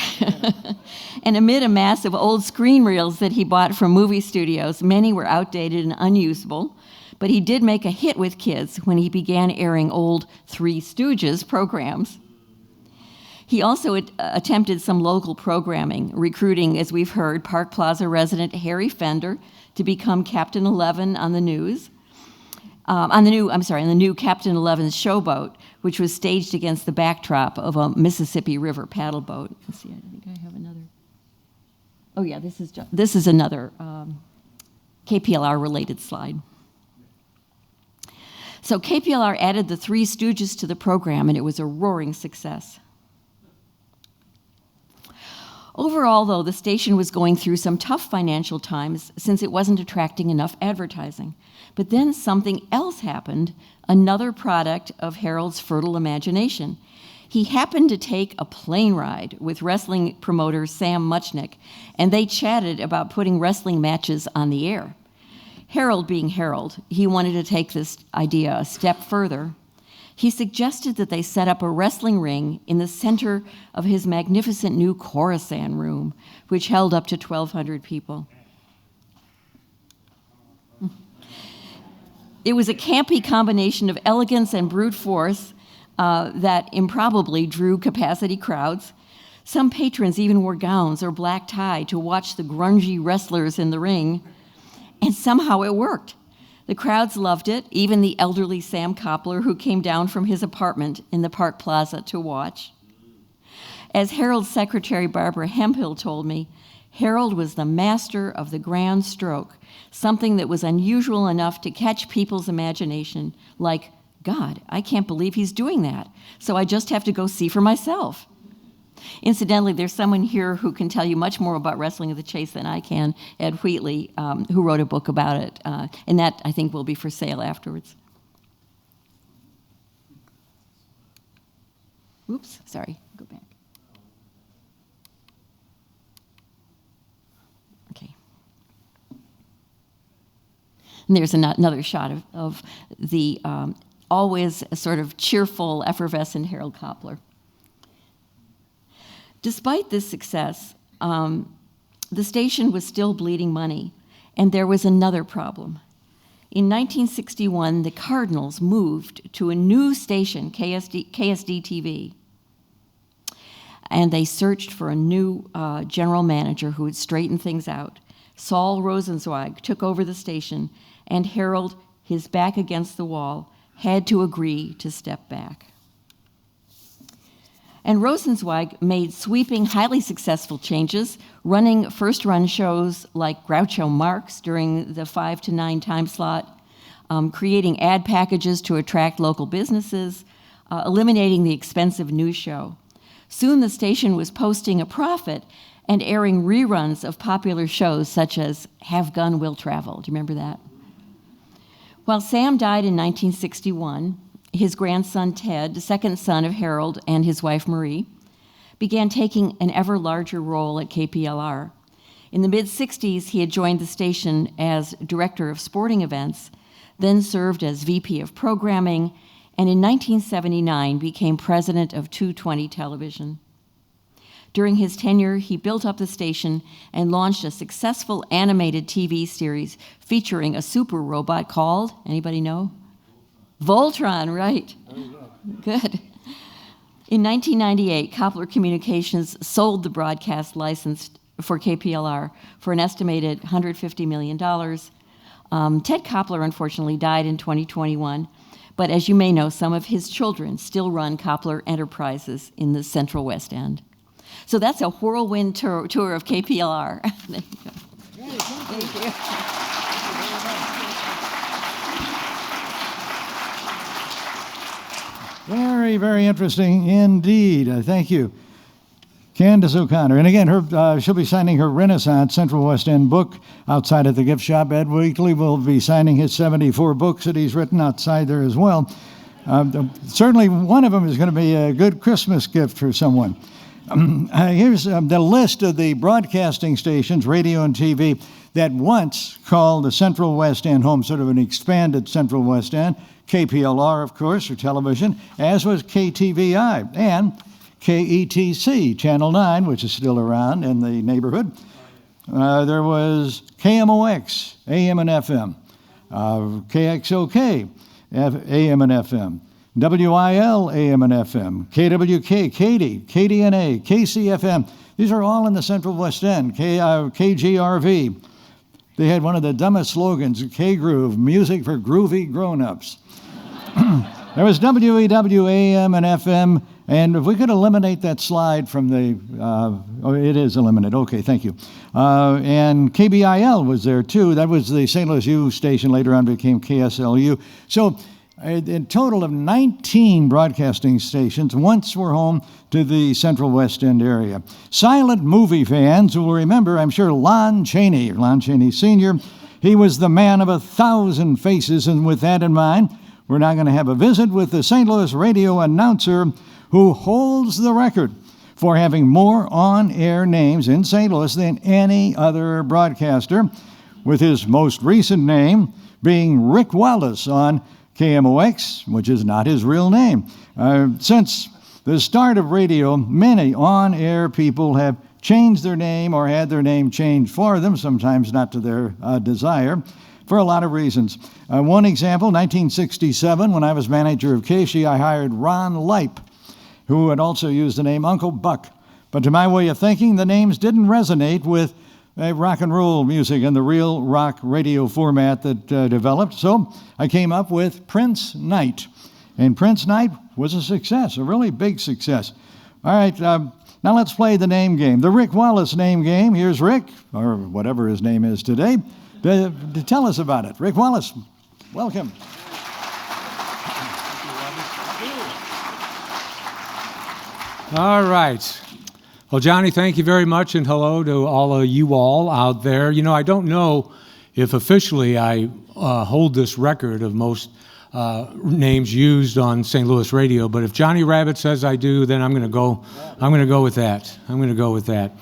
And amid a mass of old screen reels that he bought from movie studios, many were outdated and unusable, but he did make a hit with kids when he began airing old Three Stooges programs. He also attempted some local programming, recruiting, as we've heard, Park Plaza resident Harry Fender to become Captain 11 on the news. On the new Captain 11's showboat, which was staged against the backdrop of a Mississippi River paddle boat. Let's see, I think I have another. Oh yeah, this is another KPLR-related slide. So KPLR added the Three Stooges to the program, and it was a roaring success. Overall, though, the station was going through some tough financial times since it wasn't attracting enough advertising. But then something else happened, another product of Harold's fertile imagination. He happened to take a plane ride with wrestling promoter Sam Muchnick, and they chatted about putting wrestling matches on the air. Harold being Harold, he wanted to take this idea a step further. He suggested that they set up a wrestling ring in the center of his magnificent new Khorasan room, which held up to 1,200 people. It was a campy combination of elegance and brute force that improbably drew capacity crowds. Some patrons even wore gowns or black tie to watch the grungy wrestlers in the ring, and somehow it worked. The crowds loved it, even the elderly Sam Koppler, who came down from his apartment in the Park Plaza to watch. As Harold's secretary, Barbara Hemphill, told me, Harold was the master of the grand stroke, something that was unusual enough to catch people's imagination, like, God, I can't believe he's doing that, so I just have to go see for myself. Incidentally, there's someone here who can tell you much more about Wrestling of the Chase than I can, Ed Wheatley, who wrote a book about it, and that, I think, will be for sale afterwards. Oops, sorry, go back. Okay. And there's another shot of the always sort of cheerful, effervescent Harold Koppler. Despite this success, the station was still bleeding money, and there was another problem. In 1961, the Cardinals moved to a new station, KSD-TV, and they searched for a new general manager who would straighten things out. Saul Rosenzweig took over the station, and Harold, his back against the wall, had to agree to step back. And Rosenzweig made sweeping, highly successful changes, running first-run shows like Groucho Marx during the 5 to 9 time slot, creating ad packages to attract local businesses, eliminating the expensive news show. Soon the station was posting a profit and airing reruns of popular shows such as Have Gun, Will Travel. Do you remember that? While Sam died in 1961, his grandson Ted, the second son of Harold and his wife Marie, began taking an ever larger role at KPLR. In the mid-60s, he had joined the station as director of sporting events, then served as VP of programming, and in 1979 became president of 220 Television. During his tenure, he built up the station and launched a successful animated TV series featuring a super robot called, anybody know? Voltron, right. Good. In 1998, Koppler Communications sold the broadcast license for KPLR for an estimated $150 million. Ted Koppler, unfortunately, died in 2021, but as you may know, some of his children still run Koppler Enterprises in the Central West End. So that's a whirlwind tour of KPLR. There you go. Thank you. Very, very interesting indeed. Thank you, Candace O'Connor. And again, she'll be signing her Renaissance Central West End book outside at the gift shop. Ed Wheatley will be signing his 74 books that he's written outside there as well. Certainly one of them is going to be a good Christmas gift for someone. Here's the list of the broadcasting stations, radio and TV, that once called the Central West End home, sort of an expanded Central West End. KPLR, of course, for television, as was KTVI, and KETC, Channel 9, which is still around in the neighborhood. There was KMOX, AM and FM, KXOK, AM and FM, WIL AM and FM, KWK, Katy, KDNA, KCFM. These are all in the Central West End, KGRV. They had one of the dumbest slogans, K-Groove, music for groovy grown-ups. There was WEW AM and FM, and if we could eliminate that slide from the, oh, it is eliminated. Okay, thank you. And KBIL was there too. That was the St. Louis U station, later on became KSLU. So a total of 19 broadcasting stations once were home to the Central West End area. Silent movie fans will remember, I'm sure, Lon Chaney Sr. He was the man of 1,000 faces, and with that in mind, we're now going to have a visit with the St. Louis radio announcer who holds the record for having more on-air names in St. Louis than any other broadcaster, with his most recent name being Rick Wallace on KMOX, which is not his real name. Since the start of radio, many on-air people have changed their name or had their name changed for them, sometimes not to their desire, for a lot of reasons. One example, 1967, when I was manager of KSHE, I hired Ron Leip, who had also used the name Uncle Buck. But to my way of thinking, the names didn't resonate with rock and roll music and the real rock radio format that developed. So I came up with Prince Knight. And Prince Knight was a success, a really big success. All right, now let's play the name game. The Rick Wallace name game. Here's Rick, or whatever his name is today, to tell us about it. Rick Wallace, welcome. All right. Well, Johnny, thank you very much, and hello to all of you all out there. You know, I don't know if officially I hold this record of most names used on St. Louis radio, but if Johnny Rabbitt says I do, then I'm going to go. I'm going to go with that. I'm going to go with that.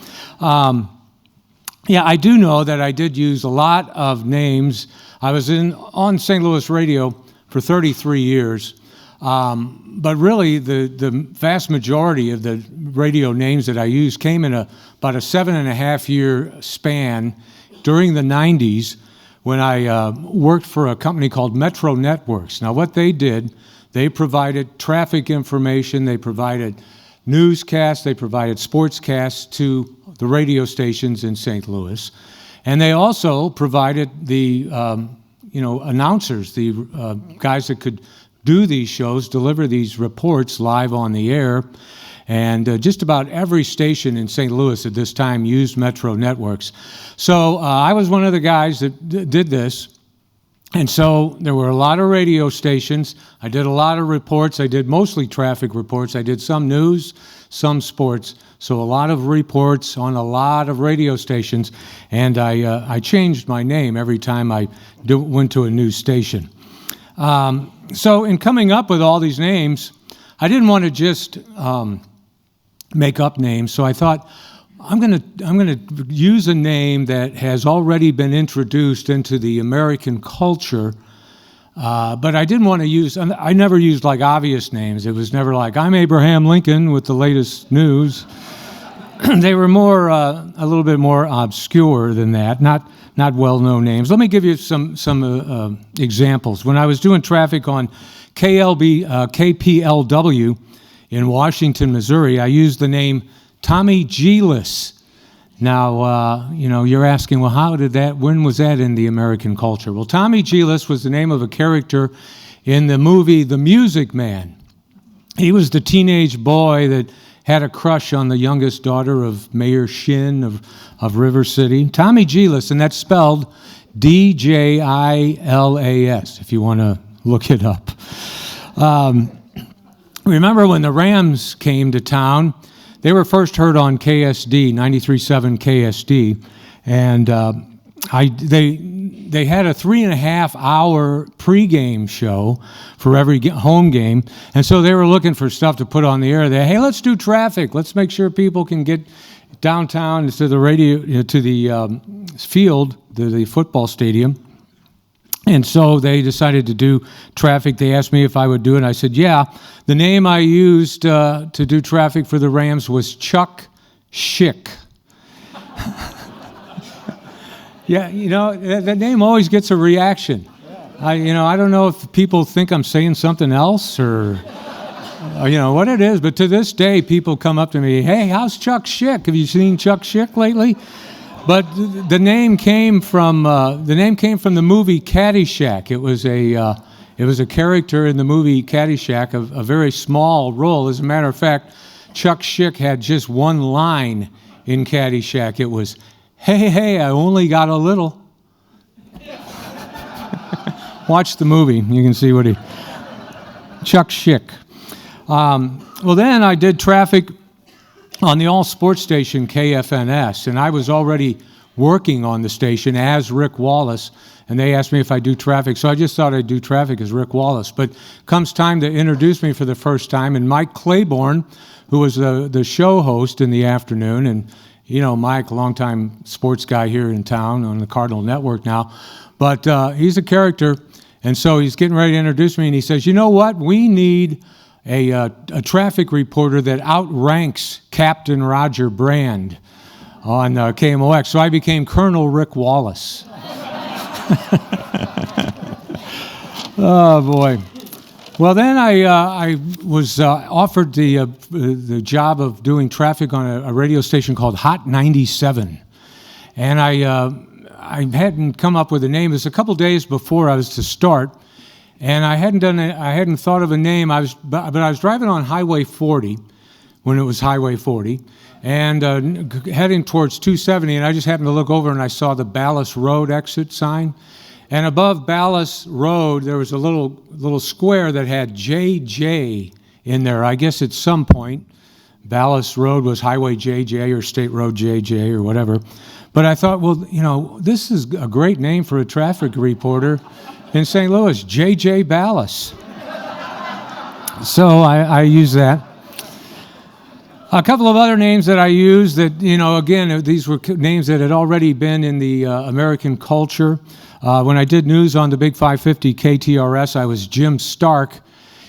Yeah, I do know that I did use a lot of names. I was on St. Louis radio for 33 years. But really, the vast majority of the radio names that I used came in about a 7.5-year span during the 90s when I worked for a company called Metro Networks. Now, what they did, they provided traffic information, they provided newscasts, they provided sportscasts to the radio stations in St. Louis, and they also provided the announcers, the guys that could do these shows, deliver these reports live on the air. And just about every station in St. Louis at this time used Metro Networks. So I was one of the guys that did this. And so there were a lot of radio stations. I did a lot of reports. I did mostly traffic reports. I did some news, some sports. So a lot of reports on a lot of radio stations. And I changed my name every time I went to a new station. So in coming up with all these names, I didn't want to just make up names. So I thought I'm going to use a name that has already been introduced into the American culture. But I didn't want to use. I never used like obvious names. It was never like I'm Abraham Lincoln with the latest news. They were more a little bit more obscure than that. Not well-known names. Let me give you some examples. When I was doing traffic on KPLW in Washington, Missouri, I used the name Tommy Gillis. Now, you're asking, well, when was that in the American culture? Well, Tommy Gillis was the name of a character in the movie The Music Man. He was the teenage boy that had a crush on the youngest daughter of Mayor Shin of River City. Tommy Gillis, and that's spelled D-J-I-L-A-S, if you want to look it up. Remember when the Rams came to town, they were first heard on KSD, 93.7 KSD, and they had a 3.5-hour pregame show for every home game, and so they were looking for stuff to put on the air. Hey, let's do traffic. Let's make sure people can get downtown to the radio, to the field, the football stadium. And so they decided to do traffic. They asked me if I would do it. I said, yeah. The name I used to do traffic for the Rams was Chuck Schick. Yeah, that name always gets a reaction. I don't know if people think I'm saying something else or what it is, but to this day, people come up to me, "Hey, how's Chuck Schick? Have you seen Chuck Schick lately?" But the name came from the movie Caddyshack. It was a character in the movie Caddyshack, a very small role. As a matter of fact, Chuck Schick had just one line in Caddyshack. It was, "Hey, I only got a little." Watch the movie. You can see Chuck Schick. Well, then I did traffic on the all-sports station KFNS, and I was already working on the station as Rick Wallace, and they asked me if I do traffic, so I just thought I'd do traffic as Rick Wallace. But comes time to introduce me for the first time, and Mike Claiborne, who was the show host in the afternoon, and Mike, a longtime sports guy here in town on the Cardinal Network now, but he's a character, and so he's getting ready to introduce me, and he says, "You know what? We need a traffic reporter that outranks Captain Roger Brand on KMOX." So I became Colonel Rick Wallace. Oh boy! Well, then I was offered the job of doing traffic on a radio station called Hot 97, and I hadn't come up with a name. It was a couple days before I was to start. And I hadn't thought of a name. But I was driving on Highway 40 when it was Highway 40, and heading towards 270. And I just happened to look over, and I saw the Ballas Road exit sign. And above Ballas Road, there was a little square that had JJ in there. I guess at some point, Ballas Road was Highway JJ or State Road JJ or whatever. But I thought, well, this is a great name for a traffic reporter in St. Louis, J.J. Ballas. So I use that. A couple of other names that I used that, again, these were names that had already been in the American culture. When I did news on the Big 550 KTRS, I was Jim Stark.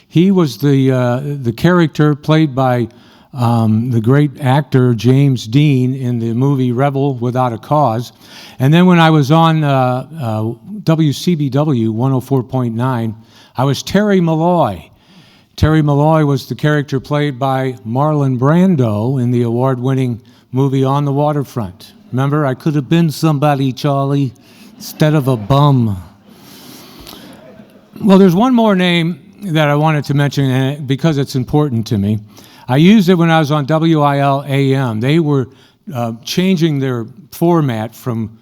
He was the character played by the great actor James Dean in the movie Rebel Without a Cause. And then when I was on WCBW 104.9, I was Terry Malloy. Terry Malloy was the character played by Marlon Brando in the award-winning movie On the Waterfront. Remember, I could have been somebody, Charlie, instead of a bum. Well, there's one more name that I wanted to mention because it's important to me. I used it when I was on WIL AM. They were changing their format from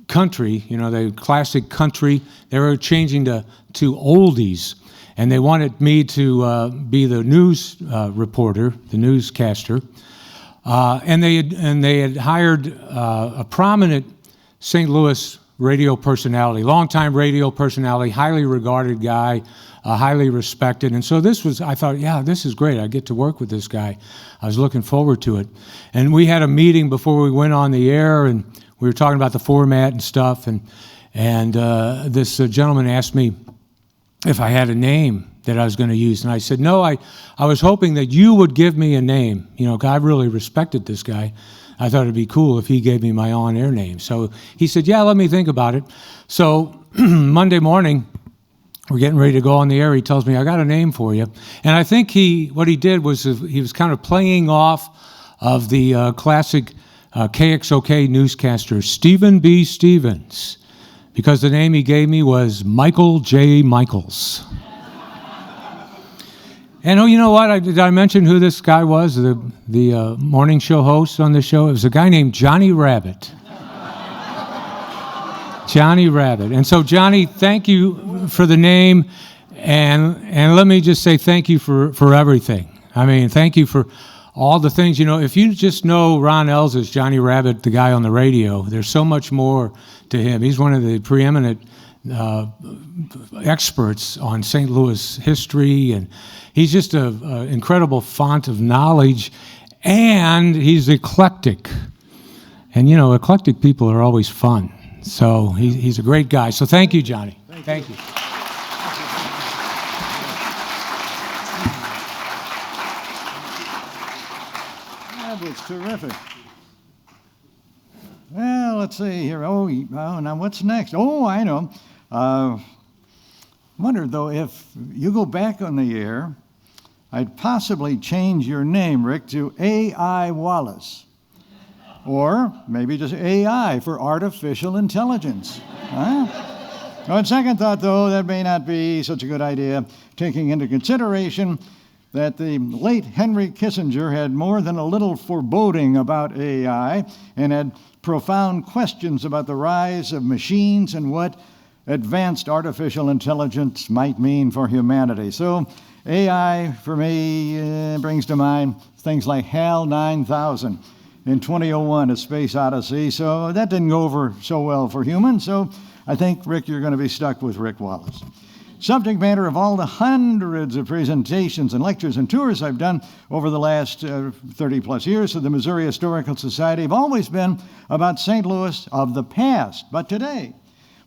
country, the classic country. They were changing to oldies, and they wanted me to be the news reporter, the newscaster. And they had hired a prominent St. Louis radio personality, longtime radio personality, highly regarded guy, highly respected. And so I thought, yeah, this is great. I get to work with this guy. I was looking forward to it. And we had a meeting before we went on the air, and we were talking about the format and stuff. And this gentleman asked me if I had a name that I was going to use. And I said, no, I was hoping that you would give me a name. I really respected this guy. I thought it'd be cool if he gave me my on-air name. So he said, yeah, let me think about it. So Monday morning, we're getting ready to go on the air. He tells me, I got a name for you. And I think what he did was he was kind of playing off of the classic KXOK newscaster, Stephen B. Stevens, because the name he gave me was Michael J. Michaels. And you know what? Did I mention who this guy was, the morning show host on the show? It was a guy named Johnny Rabbitt. Johnny Rabbitt. And so, Johnny, thank you for the name, and let me just say thank you for everything. I mean, thank you for all the things. If you just know Ron Els as Johnny Rabbitt, the guy on the radio, there's so much more to him. He's one of the preeminent experts on St. Louis history, and he's just an incredible font of knowledge, and he's eclectic. And eclectic people are always fun. So he's a great guy. So thank you, Johnny. Thank you. That was terrific. Well, let's see here. Oh, now what's next? Oh, I know. wonder, though, if you go back on the air, I'd possibly change your name, Rick, to A.I. Wallace. Or maybe just AI for artificial intelligence. Huh? On second thought, though, that may not be such a good idea, taking into consideration that the late Henry Kissinger had more than a little foreboding about AI and had profound questions about the rise of machines and what advanced artificial intelligence might mean for humanity. So AI, for me, brings to mind things like HAL 9000 in 2001, A Space Odyssey. So that didn't go over so well for humans. So I think, Rick, you're going to be stuck with Rick Wallace. Subject matter of all the hundreds of presentations and lectures and tours I've done over the last 30-plus years of the Missouri Historical Society have always been about St. Louis of the past. But today,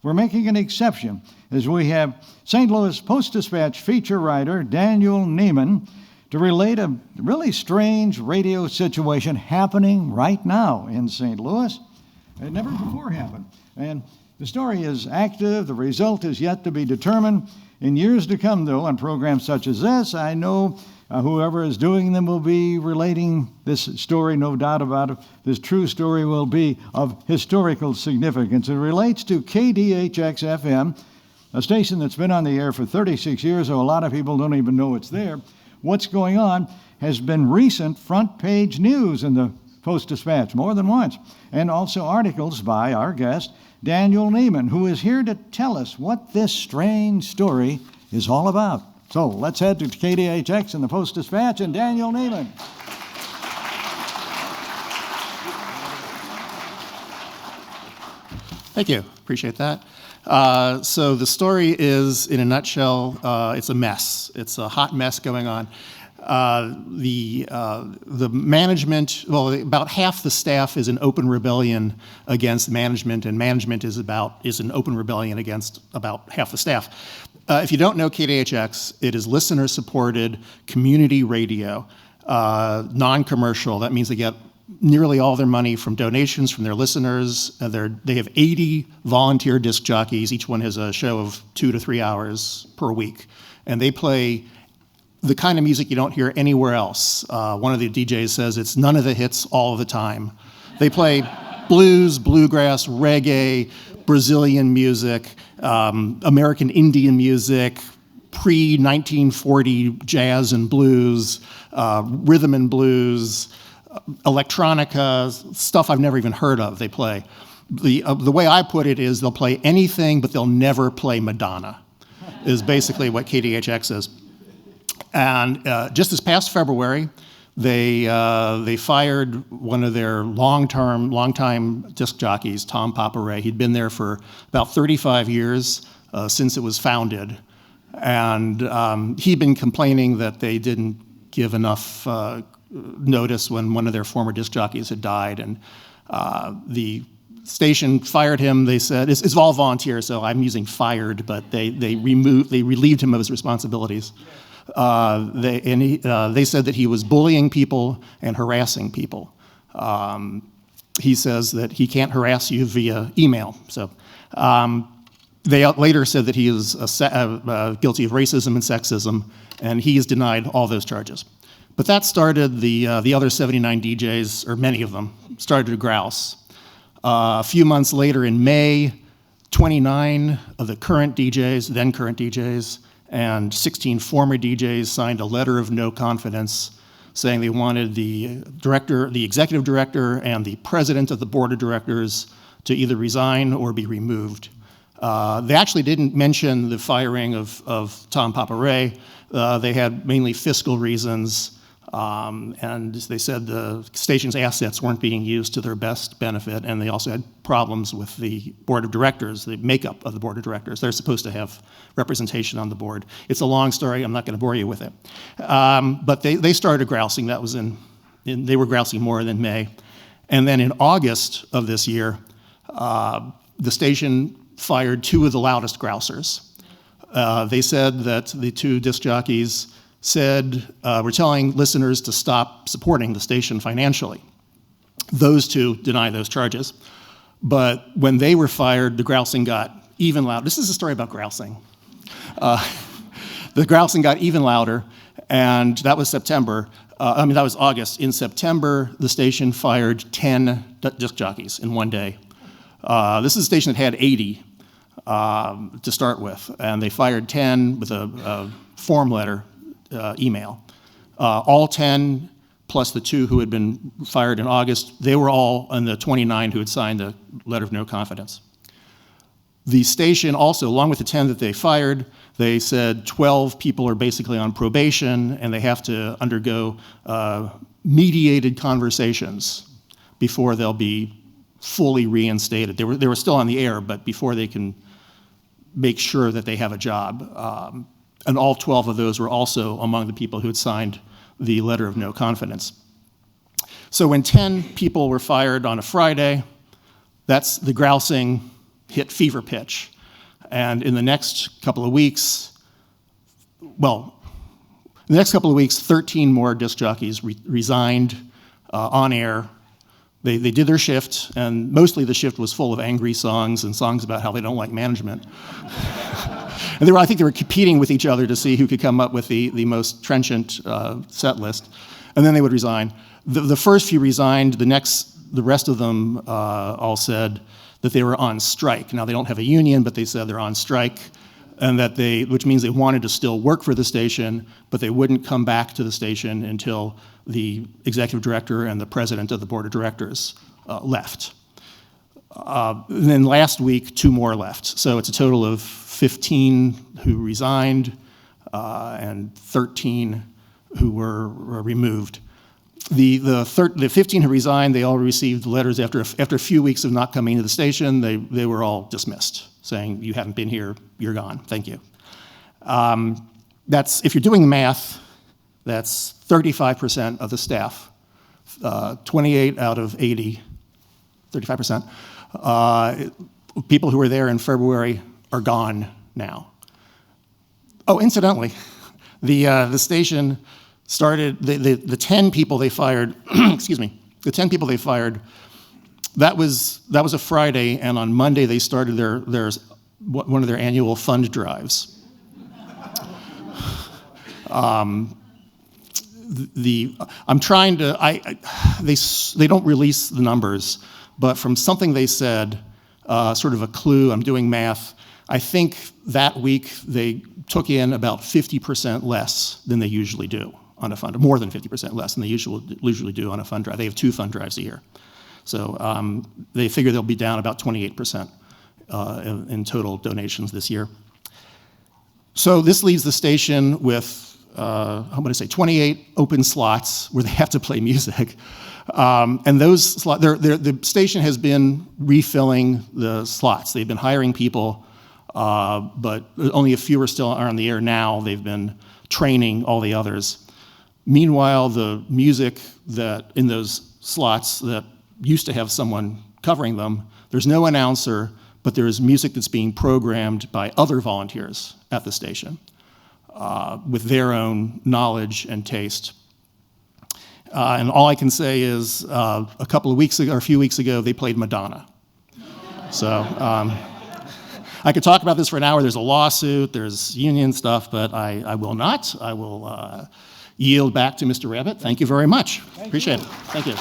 we're making an exception as we have St. Louis Post-Dispatch feature writer Daniel Neiman to relate a really strange radio situation happening right now in St. Louis. It never before happened. And the story is active. The result is yet to be determined. In years to come, though, on programs such as this, I know whoever is doing them will be relating this story, no doubt about it. This true story will be of historical significance. It relates to KDHX FM, a station that's been on the air for 36 years, so a lot of people don't even know it's there. What's going on has been recent front page news in the Post-Dispatch more than once, and also articles by our guest, Daniel Neiman, who is here to tell us what this strange story is all about. So let's head to KDHX and the Post-Dispatch and Daniel Neiman. Thank you. Appreciate that. So the story is, in a nutshell, it's a mess. It's a hot mess going on. The management, well, about half the staff is in open rebellion against management, and management is in open rebellion against about half the staff. If you don't know KDHX, it is listener-supported community radio, non-commercial. That means they get nearly all their money from donations from their listeners. They have 80 volunteer disc jockeys. Each one has a show of 2 to 3 hours per week, and they play the kind of music you don't hear anywhere else. One of the DJs says it's none of the hits all of the time. They play blues, bluegrass, reggae, Brazilian music, American Indian music, pre-1940 jazz and blues, rhythm and blues, electronica, stuff I've never even heard of, they play. The way I put it is they'll play anything, but they'll never play Madonna, is basically what KDHX is. And just this past February, they fired one of their longtime disc jockeys, Tom Paparay. He'd been there for about 35 years, since it was founded. And he'd been complaining that they didn't give enough notice when one of their former disc jockeys had died. And the station fired him. They said, it's all volunteer, so I'm using fired, but they relieved him of his responsibilities. They said that he was bullying people and harassing people. He says that he can't harass you via email. So they later said that he is guilty of racism and sexism, and he has denied all those charges. But that started the other 79 DJs, or many of them, started to grouse. A few months later, in May, 29 of the then current DJs, and 16 former DJs signed a letter of no confidence saying they wanted the executive director, and the president of the board of directors to either resign or be removed. They actually didn't mention the firing of Tom Paparay. They had mainly fiscal reasons, and they said the station's assets weren't being used to their best benefit, and they also had problems with the board of directors, the makeup of the board of directors. They're supposed to have representation on the board. It's a long story. I'm not going to bore you with it. But they started grousing. That was they were grousing more than May. And then in August of this year, the station fired 2 of the loudest grousers. They said that the 2 disc jockeys were telling listeners to stop supporting the station financially. Those 2 deny those charges. But when they were fired, the grousing got even louder. This is a story about grousing. The grousing got even louder, and that was September. That was August. In September, the station fired 10 disc jockeys in one day. This is a station that had 80 to start with, and they fired 10 with a form letter email. All 10, plus the 2 who had been fired in August, they were all in the 29 who had signed the letter of no confidence. The station also, along with the 10 that they fired, they said 12 people are basically on probation and they have to undergo mediated conversations before they'll be fully reinstated. They were still on the air, but before they can make sure that they have a job. And all 12 of those were also among the people who had signed the letter of no confidence. So when 10 people were fired on a Friday, that's the grousing hit fever pitch. And in the next couple of weeks, 13 more disc jockeys resigned on air. They did their shift, and mostly the shift was full of angry songs and songs about how they don't like management. And I think they were competing with each other to see who could come up with the most trenchant set list. And then they would resign. The first few resigned. The rest of them all said that they were on strike. Now, they don't have a union, but they said they're on strike, and which means they wanted to still work for the station, but they wouldn't come back to the station until the executive director and the president of the board of directors left. And then last week, 2 more left. So it's a total of 15 who resigned and 13 who were removed. The 15 who resigned, they all received letters after a few weeks of not coming to the station. They were all dismissed, saying, "You haven't been here, you're gone, thank you." If you're doing the math, that's 35% of the staff, 28 out of 80, 35%. People who were there in February are gone now. Oh, incidentally, the station started, the 10 people they fired, excuse me, the 10 people they fired, that was a Friday, and on Monday they started one of their annual fund drives. They don't release the numbers, but from something they said, sort of a clue, I'm doing math, I think that week they took in about 50% less than they usually do on a fund, more than 50% less than they usually do on a fund drive. They have 2 fund drives a year. So they figure they'll be down about 28% in total donations this year. So this leaves the station with, 28 open slots where they have to play music. And those slots, the station has been refilling the slots. They've been hiring people, but only a few are on the air now. They've been training all the others. Meanwhile, the music that in those slots that used to have someone covering them, there's no announcer, but there is music that's being programmed by other volunteers at the station with their own knowledge and taste. And all I can say is a few weeks ago, they played Madonna. So I could talk about this for an hour. There's a lawsuit, there's union stuff, but I will not. I will yield back to Mr. Rabbitt. Thank you very much. Appreciate it. Thank you.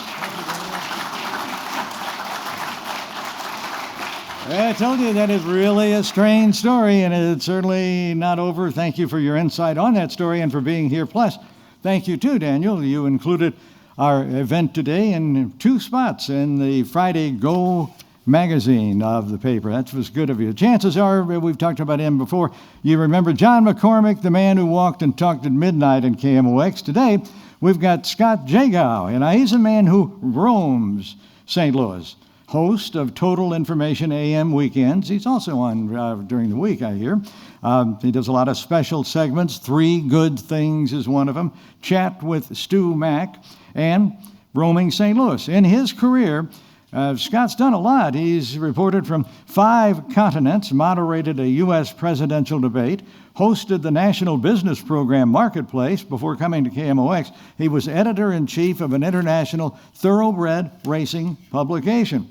I told you that is really a strange story, and it's certainly not over. Thank you for your insight on that story and for being here. Plus, thank you too, Daniel. You included our event today in 2 spots in the Friday Go magazine of the paper. That was good of you. Chances are, we've talked about him before, you remember John McCormick, the man who walked and talked at midnight in KMOX. Today, we've got Scott Jagow, and he's a man who roams St. Louis, host of Total Information AM weekends. He's also on during the week, I hear. He does a lot of special segments. 3 Good Things is one of them. Chat with Stu Mack and Roaming St. Louis. In his career, Scott's done a lot. He's reported from 5 continents, moderated a U.S. presidential debate, hosted the national business program Marketplace before coming to KMOX. He was editor-in-chief of an international thoroughbred racing publication.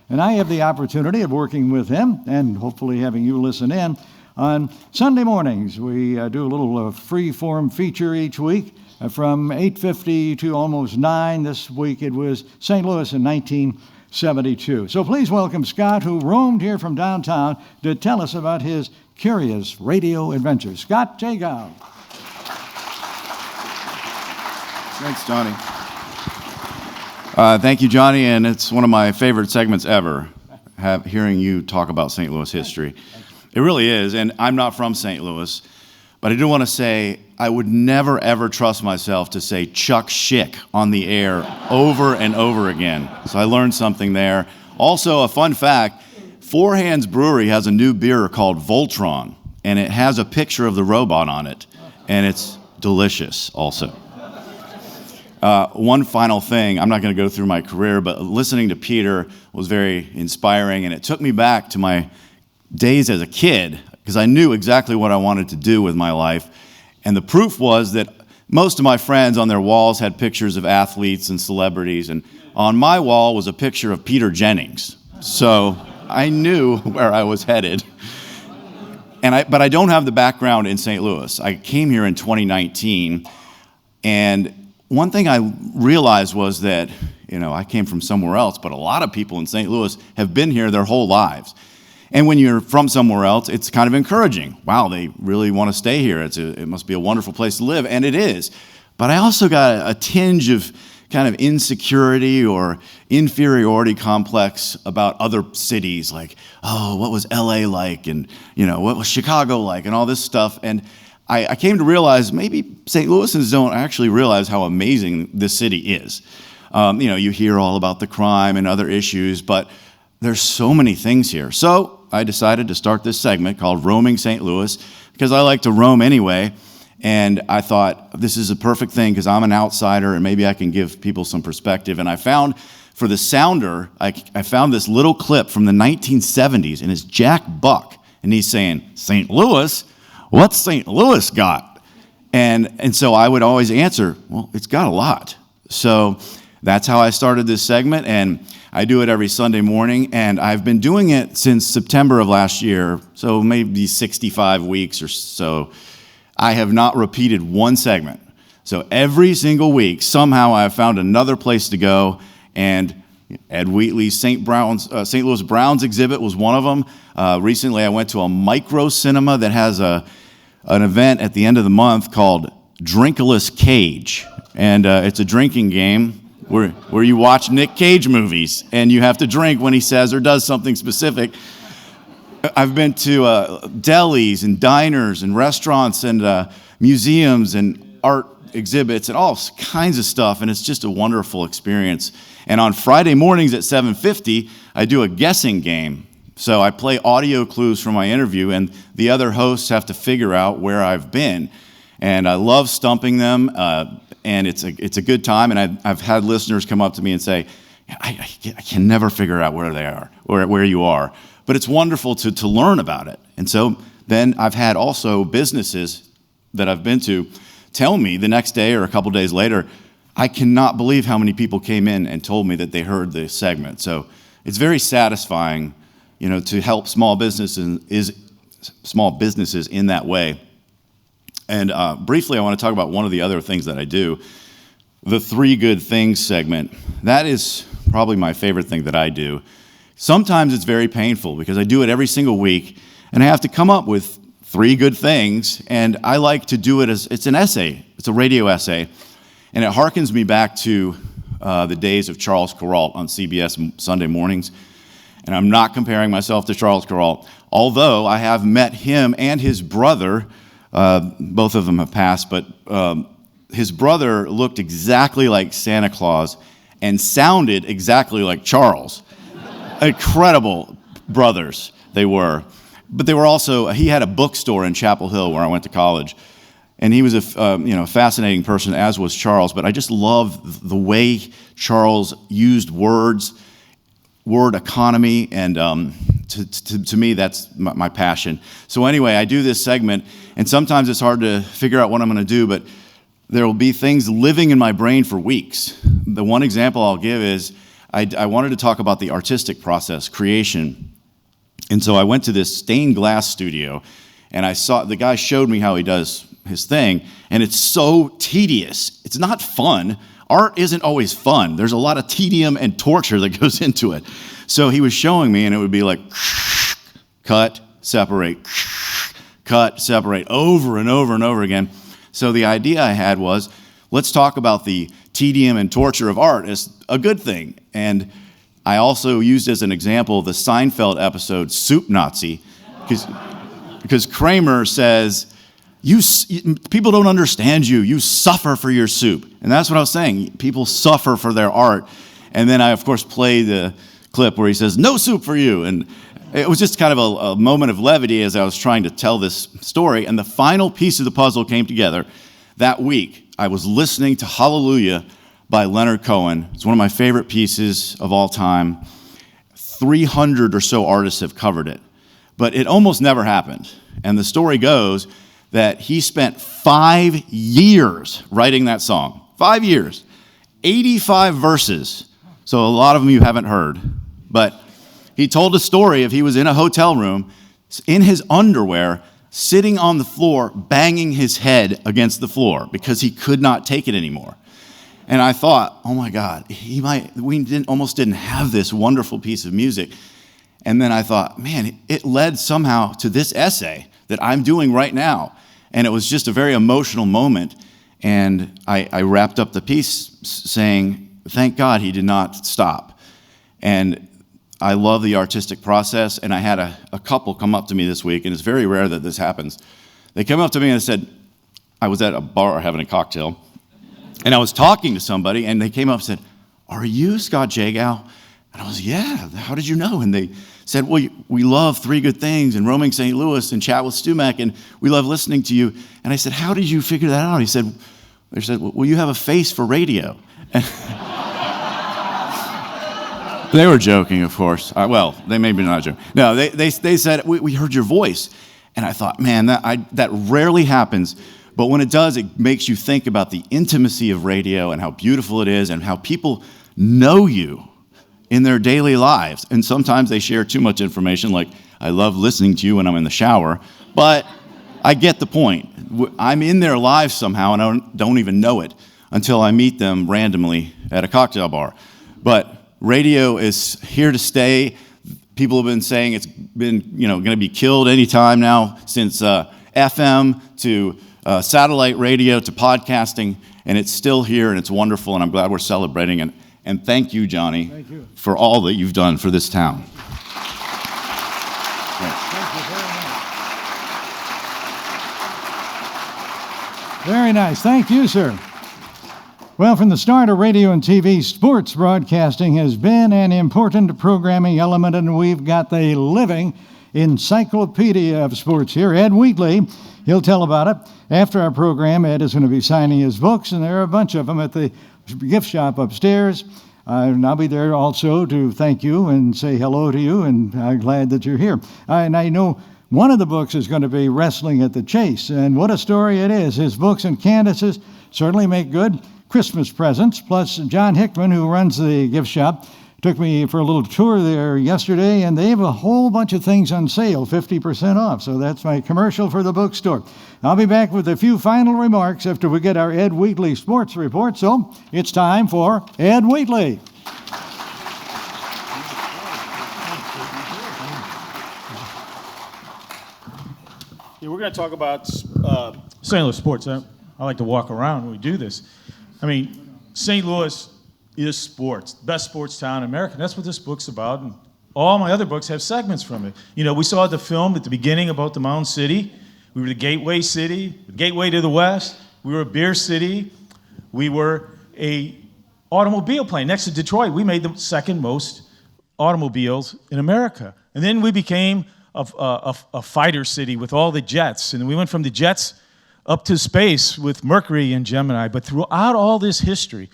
And I have the opportunity of working with him and hopefully having you listen in On Sunday mornings, we do a little free-form feature each week from 8:50 to almost 9. This week it was St. Louis in 1972. So please welcome Scott, who roamed here from downtown to tell us about his curious radio adventures. Scott Jagow. Thanks, Johnny. Thank you, Johnny, and it's one of my favorite segments ever, hearing you talk about St. Louis history. It really is, and I'm not from St. Louis, but I do want to say I would never, ever trust myself to say Chuck Schick on the air over and over again. So I learned something there. Also, a fun fact, Four Hands Brewery has a new beer called Voltron, and it has a picture of the robot on it, and it's delicious also. One final thing, I'm not going to go through my career, but listening to Peter was very inspiring, and it took me back to my days as a kid, because I knew exactly what I wanted to do with my life. And the proof was that most of my friends on their walls had pictures of athletes and celebrities, and on my wall was a picture of Peter Jennings. So I knew where I was headed. But I don't have the background in St. Louis. I came here in 2019, and one thing I realized was that, I came from somewhere else, but a lot of people in St. Louis have been here their whole lives. And when you're from somewhere else, it's kind of encouraging. Wow, they really want to stay here. It must be a wonderful place to live, and it is. But I also got a tinge of kind of insecurity or inferiority complex about other cities, like, oh, what was LA like, and what was Chicago like, and all this stuff. And I came to realize maybe St. Louisans don't actually realize how amazing this city is. You hear all about the crime and other issues, but there's so many things here. So I decided to start this segment called Roaming St. Louis, because I like to roam anyway. And I thought, this is a perfect thing because I'm an outsider and maybe I can give people some perspective. And I found, for the sounder, I found this little clip from the 1970s, and it's Jack Buck. And he's saying, St. Louis? What's St. Louis got? And so I would always answer, well, it's got a lot. So that's how I started this segment, and I do it every Sunday morning, and I've been doing it since September of last year, so maybe 65 weeks or so. I have not repeated one segment. So every single week, somehow I've found another place to go, and Ed Wheatley's St. Louis Browns exhibit was one of them. Recently, I went to a micro cinema that has an event at the end of the month called Drinkless Cage, and it's a drinking game where you watch Nick Cage movies, and you have to drink when he says or does something specific. I've been to delis and diners and restaurants and museums and art exhibits and all kinds of stuff, and it's just a wonderful experience. And on Friday mornings at 7:50, I do a guessing game. So I play audio clues from my interview, and the other hosts have to figure out where I've been. And I love stumping them, and it's a good time. And I've had listeners come up to me and say, I can never figure out where they are or where you are. But it's wonderful to learn about it. And so then I've had also businesses that I've been to tell me the next day or a couple days later, I cannot believe how many people came in and told me that they heard the segment. So it's very satisfying, to help small businesses in that way. And briefly, I want to talk about one of the other things that I do, the Three Good Things segment. That is probably my favorite thing that I do. Sometimes it's very painful because I do it every single week, and I have to come up with three good things, and I like to do it as, it's an essay, it's a radio essay, and it harkens me back to the days of Charles Kuralt on CBS Sunday mornings. And I'm not comparing myself to Charles Kuralt, although I have met him and his brother. Both of them have passed, but his brother looked exactly like Santa Claus and sounded exactly like Charles. Incredible brothers they were. But they were also, he had a bookstore in Chapel Hill where I went to college. And he was a fascinating person, as was Charles. But I just love the way Charles used words, word economy, and to me, that's my passion. So anyway, I do this segment, and sometimes it's hard to figure out what I'm going to do, but there will be things living in my brain for weeks. The one example I'll give is I wanted to talk about the artistic process, creation. And so I went to this stained glass studio, And I saw, the guy showed me how he does his thing, and it's so tedious. It's not fun. Art isn't always fun. There's a lot of tedium and torture that goes into it. So he was showing me, and it would be like, cut, separate, cut, separate, over and over and over again. So the idea I had was, let's talk about the tedium and torture of art as a good thing. And I also used as an example the Seinfeld episode, Soup Nazi, because Kramer says, people don't understand you. You suffer for your soup. And that's what I was saying. People suffer for their art. And then I, of course, play the clip where he says, no soup for you. And it was just kind of a moment of levity as I was trying to tell this story. And the final piece of the puzzle came together. That week, I was listening to Hallelujah by Leonard Cohen. It's one of my favorite pieces of all time. 300 or so artists have covered it. But it almost never happened. And the story goes that he spent 5 years writing that song. 5 years. 85 verses. So a lot of them you haven't heard. But he told a story of he was in a hotel room, in his underwear, sitting on the floor, banging his head against the floor because he could not take it anymore. And I thought, oh my God, we almost didn't have this wonderful piece of music. And then I thought, man, it led somehow to this essay that I'm doing right now. And it was just a very emotional moment. And I wrapped up the piece saying, thank God he did not stop. And I love the artistic process. And I had a couple come up to me this week, and it's very rare that this happens. They came up to me and said, I was at a bar having a cocktail, and I was talking to somebody, and they came up and said, are you Scott Jagow? And I was, yeah, how did you know? And they said, well, we love Three Good Things and Roaming St. Louis and Chat with Stumac, and we love listening to you. And I said, how did you figure that out? They said, well, you have a face for radio. They were joking, of course. Well, they may be not joking. No, they said, we heard your voice. And I thought, man, that rarely happens. But when it does, it makes you think about the intimacy of radio and how beautiful it is and how people know you in their daily lives. And sometimes they share too much information, like, I love listening to you when I'm in the shower. But I get the point. I'm in their lives somehow, and I don't even know it until I meet them randomly at a cocktail bar. But radio is here to stay. People have been saying it's been, going to be killed any time now, since FM to satellite radio to podcasting, and it's still here, and it's wonderful, and I'm glad we're celebrating it. And thank you, Johnny, for all that you've done for this town. Very nice. Thank you, sir. Well, from the start of radio and TV, sports broadcasting has been an important programming element, and we've got the living encyclopedia of sports here. Ed Wheatley, he'll tell about it. After our program, Ed is going to be signing his books, and there are a bunch of them at the gift shop upstairs. And I'll be there also to thank you and say hello to you, and I'm glad that you're here. And I know one of the books is going to be Wrestling at the Chase, and what a story it is. His books and Candace's certainly make good Christmas presents. Plus, John Hickman, who runs the gift shop, took me for a little tour there yesterday, and they have a whole bunch of things on sale, 50% off. So that's my commercial for the bookstore. I'll be back with a few final remarks after we get our Ed Wheatley sports report. So it's time for Ed Wheatley. Yeah, we're going to talk about St. Louis sports. I like to walk around when we do this. I mean, St. Louis is sports, best sports town in America. That's what this book's about, and all my other books have segments from it. We saw the film at the beginning about the Mound City. We were the gateway city, the gateway to the West. We were a beer city. We were a automobile plane. Next to Detroit, we made the second most automobiles in America. And then we became a fighter city with all the jets. And we went from the jets up to space with Mercury and Gemini. But throughout all this history,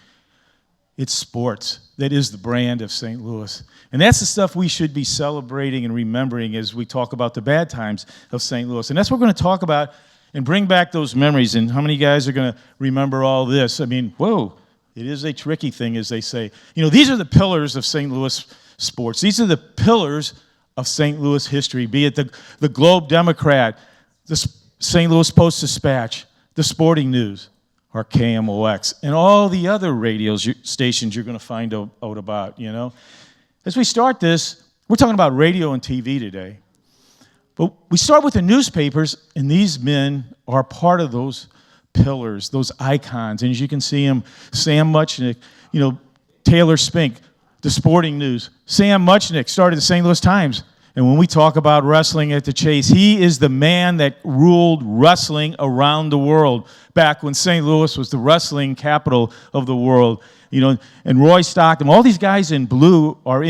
it's sports that is the brand of St. Louis. And that's the stuff we should be celebrating and remembering as we talk about the bad times of St. Louis. And that's what we're going to talk about and bring back those memories. And how many guys are going to remember all this? I mean, whoa, it is a tricky thing, as they say. These are the pillars of St. Louis sports. These are the pillars of St. Louis history, be it the Globe Democrat, the St. Louis Post-Dispatch, the Sporting News, or KMOX, and all the other stations you're going to find out about, you know. As we start this, we're talking about radio and TV today. But we start with the newspapers, and these men are part of those pillars, those icons. And as you can see them, Sam Muchnick, you know, Taylor Spink, the Sporting News. Sam Muchnick started the St. Louis Times. And when we talk about wrestling at the Chase, he is the man that ruled wrestling around the world back when St. Louis was the wrestling capital of the world. You know, and Roy Stockton, all these guys in blue are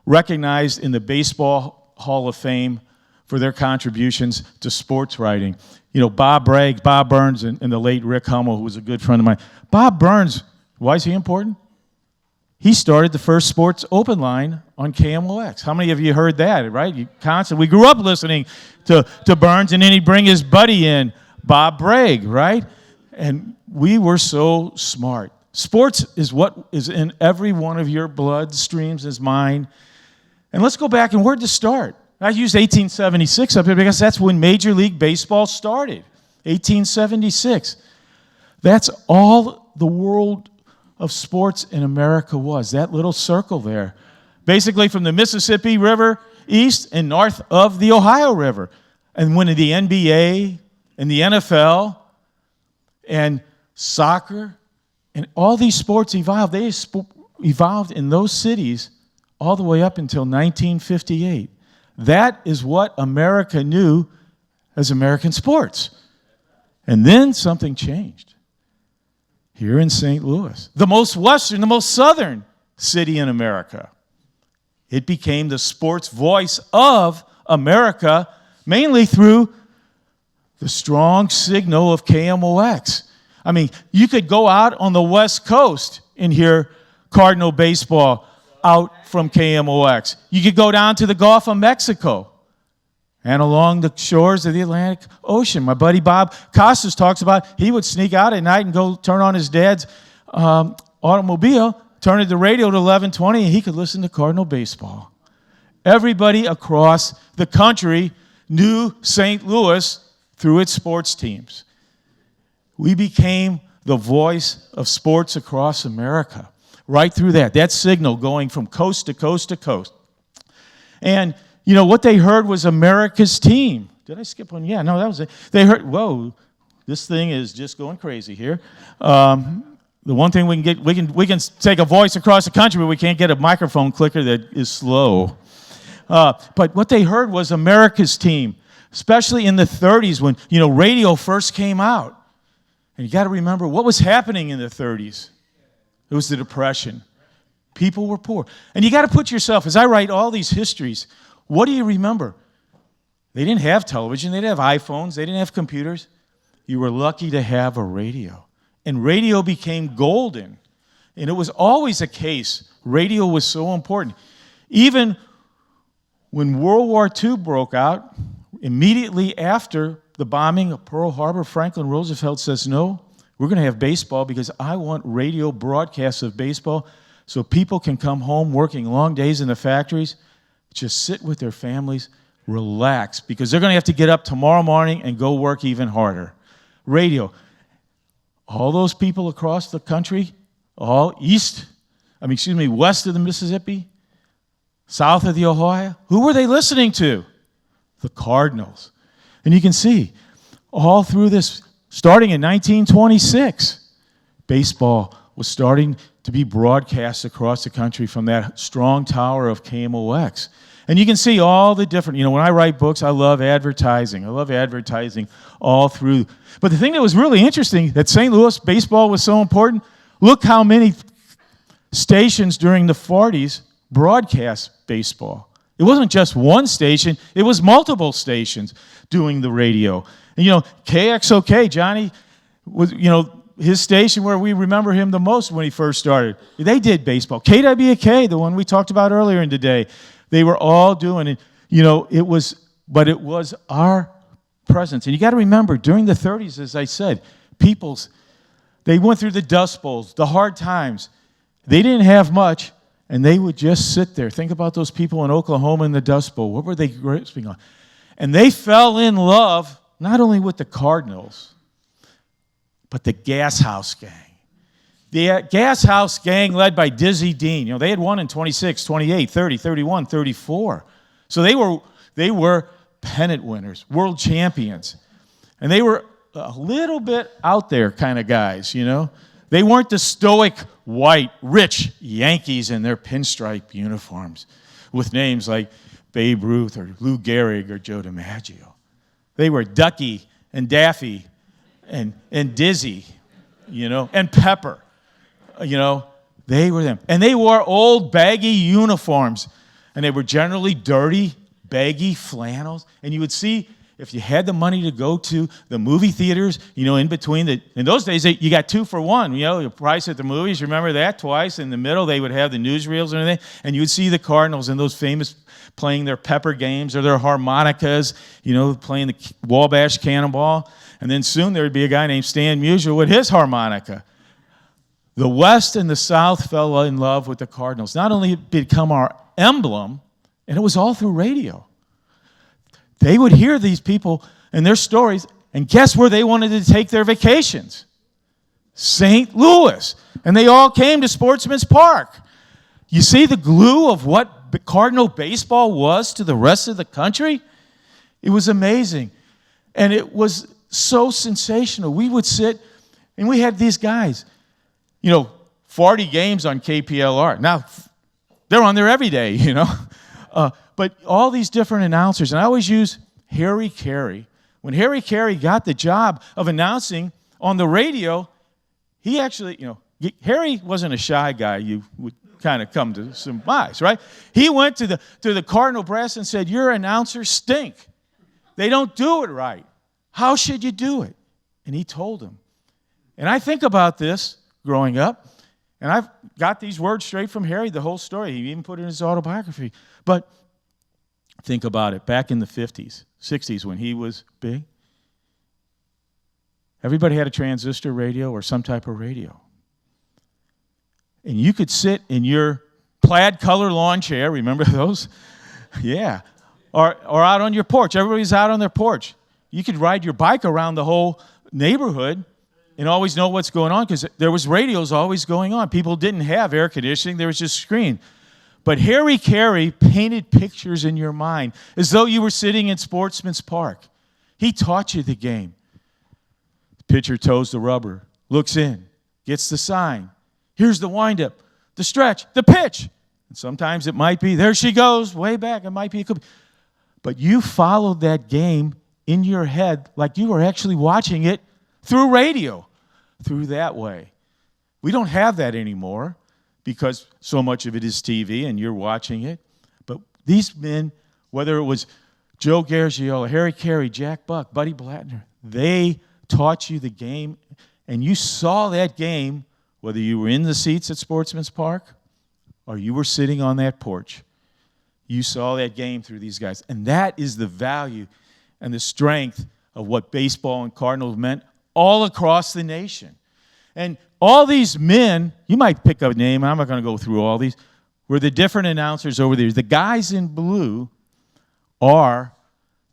recognized in the Baseball Hall of Fame for their contributions to sports writing. You know, Bob Bragg, Bob Burns, and the late Rick Hummel, who was a good friend of mine. Bob Burns, why is he important? He started the first sports open line on KMOX. How many of you heard that, right? We grew up listening to Burns, and then he'd bring his buddy in, Bob Bragg, right? And we were so smart. Sports is what is in every one of your blood streams, is mine. And let's go back, and where'd this start? I used 1876 up here because that's when Major League Baseball started, 1876. That's all the world of sports in America was, that little circle there. Basically from the Mississippi River east and north of the Ohio River. And when the NBA and the NFL and soccer and all these sports evolved, they evolved in those cities all the way up until 1958. That is what America knew as American sports. And then something changed. Here in St. Louis, the most western, the most southern city in America. It became the sports voice of America, mainly through the strong signal of KMOX. I mean, you could go out on the West Coast and hear Cardinal baseball out from KMOX. You could go down to the Gulf of Mexico and along the shores of the Atlantic Ocean. My buddy Bob Costas talks about he would sneak out at night and go turn on his dad's automobile, turn the radio to 1120, and he could listen to Cardinal baseball. Everybody across the country knew St. Louis through its sports teams. We became the voice of sports across America, right through that signal going from coast to coast to coast. And you know, what they heard was America's team. Did I skip one? Yeah, no, that was it. They heard, whoa, this thing is just going crazy here. The one thing we can get, we can take a voice across the country, but we can't get a microphone clicker that is slow. But what they heard was America's team, especially in the 30s when, you know, radio first came out. And you got to remember what was happening in the 30s. It was the Depression. People were poor. And you got to put yourself, as I write all these histories, what do you remember? They didn't have television. They didn't have iPhones. They didn't have computers. You were lucky to have a radio. And radio became golden. And it was always a case. Radio was so important. Even when World War II broke out, immediately after the bombing of Pearl Harbor, Franklin Roosevelt says, no, we're going to have baseball because I want radio broadcasts of baseball so people can come home working long days in the factories, just sit with their families, relax, because they're going to have to get up tomorrow morning and go work even harder. Radio. All those people across the country, all west of the Mississippi, south of the Ohio, who were they listening to? The Cardinals. And you can see, all through this, starting in 1926, baseball was starting to be broadcast across the country from that strong tower of KMOX. And you can see all the different, you know, when I write books, I love advertising. I love advertising all through. But the thing that was really interesting, that St. Louis baseball was so important, look how many stations during the 40s broadcast baseball. It wasn't just one station, it was multiple stations doing the radio. And, you know, KXOK, Johnny, was, you know, his station where we remember him the most when he first started, they did baseball. KWK, the one we talked about earlier in the day, they were all doing it. You know, it was our presence. And you got to remember, during the 30s, as I said, they went through the Dust Bowls, the hard times. They didn't have much, and they would just sit there. Think about those people in Oklahoma in the Dust Bowl. What were they grasping on? And they fell in love not only with the Cardinals, but the Gas House Gang. The Gas House Gang led by Dizzy Dean. You know, they had won in 26, 28, 30, 31, 34. So they were pennant winners, world champions. And they were a little bit out there kind of guys, you know. They weren't the stoic, white, rich Yankees in their pinstripe uniforms with names like Babe Ruth or Lou Gehrig or Joe DiMaggio. They were Ducky and Daffy and Dizzy, you know, and Pepper. You know, they were them. And they wore old baggy uniforms, and they were generally dirty, baggy flannels. And you would see, if you had the money to go to the movie theaters, you know, in those days, you got 2 for 1, you know, the price at the movies. Remember that? Twice. In the middle, they would have the newsreels and everything. And you would see the Cardinals in those famous playing their pepper games or their harmonicas, you know, playing the Wabash Cannonball. And then soon there would be a guy named Stan Musial with his harmonica. The West and the South fell in love with the Cardinals. Not only did it become our emblem, and it was all through radio. They would hear these people and their stories, and guess where they wanted to take their vacations? St. Louis. And they all came to Sportsman's Park. You see the glue of what Cardinal baseball was to the rest of the country? It was amazing. And it was so sensational. We would sit, and we had these guys, you know, 40 games on KPLR. Now, they're on there every day, you know. But all these different announcers, and I always use Harry Carey. When Harry Carey got the job of announcing on the radio, he actually, you know, Harry wasn't a shy guy you would kind of come to surmise, right? He went to the Cardinal brass and said, "Your announcers stink. They don't do it right. How should you do it?" And he told them. And I think about this growing up, and I've got these words straight from Harry, the whole story. He even put it in his autobiography. But think about it. Back in the 50s, 60s, when he was big, everybody had a transistor radio or some type of radio. And you could sit in your plaid color lawn chair, remember those? Yeah. Or out on your porch. Everybody's out on their porch. You could ride your bike around the whole neighborhood and always know what's going on because there was radios always going on. People didn't have air conditioning. There was just screen. But Harry Carey painted pictures in your mind as though you were sitting in Sportsman's Park. He taught you the game. The pitcher toes the rubber, looks in, gets the sign. Here's the windup, the stretch, the pitch. And sometimes it might be, there she goes, way back. It might be, but you followed that game in your head like you were actually watching it through radio, through that way. We don't have that anymore because so much of it is TV and you're watching it. But these men, whether it was Joe Garagiola, Harry Carey, Jack Buck, Buddy Blattner, they taught you the game, and you saw that game whether you were in the seats at Sportsman's Park or you were sitting on that porch. You saw that game through these guys. And that is the value and the strength of what baseball and Cardinals meant all across the nation. And all these men, you might pick a name, I'm not going to go through all these, were the different announcers over there. The guys in blue are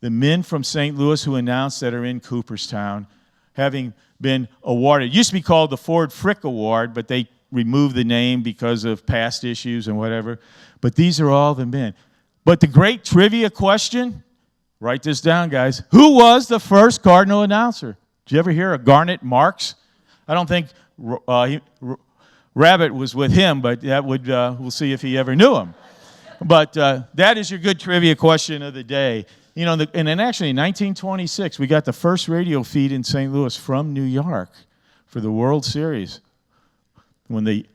the men from St. Louis who announced that are in Cooperstown, having been awarded. It used to be called the Ford Frick Award, but they removed the name because of past issues and whatever. But these are all the men. But the great trivia question, write this down, guys. Who was the first Cardinal announcer? Did you ever hear of Garnet Marks? I don't think Rabbitt was with him, but that would we'll see if he ever knew him. But that is your good trivia question of the day. You know, and then actually in 1926, we got the first radio feed in St. Louis from New York for the World Series when the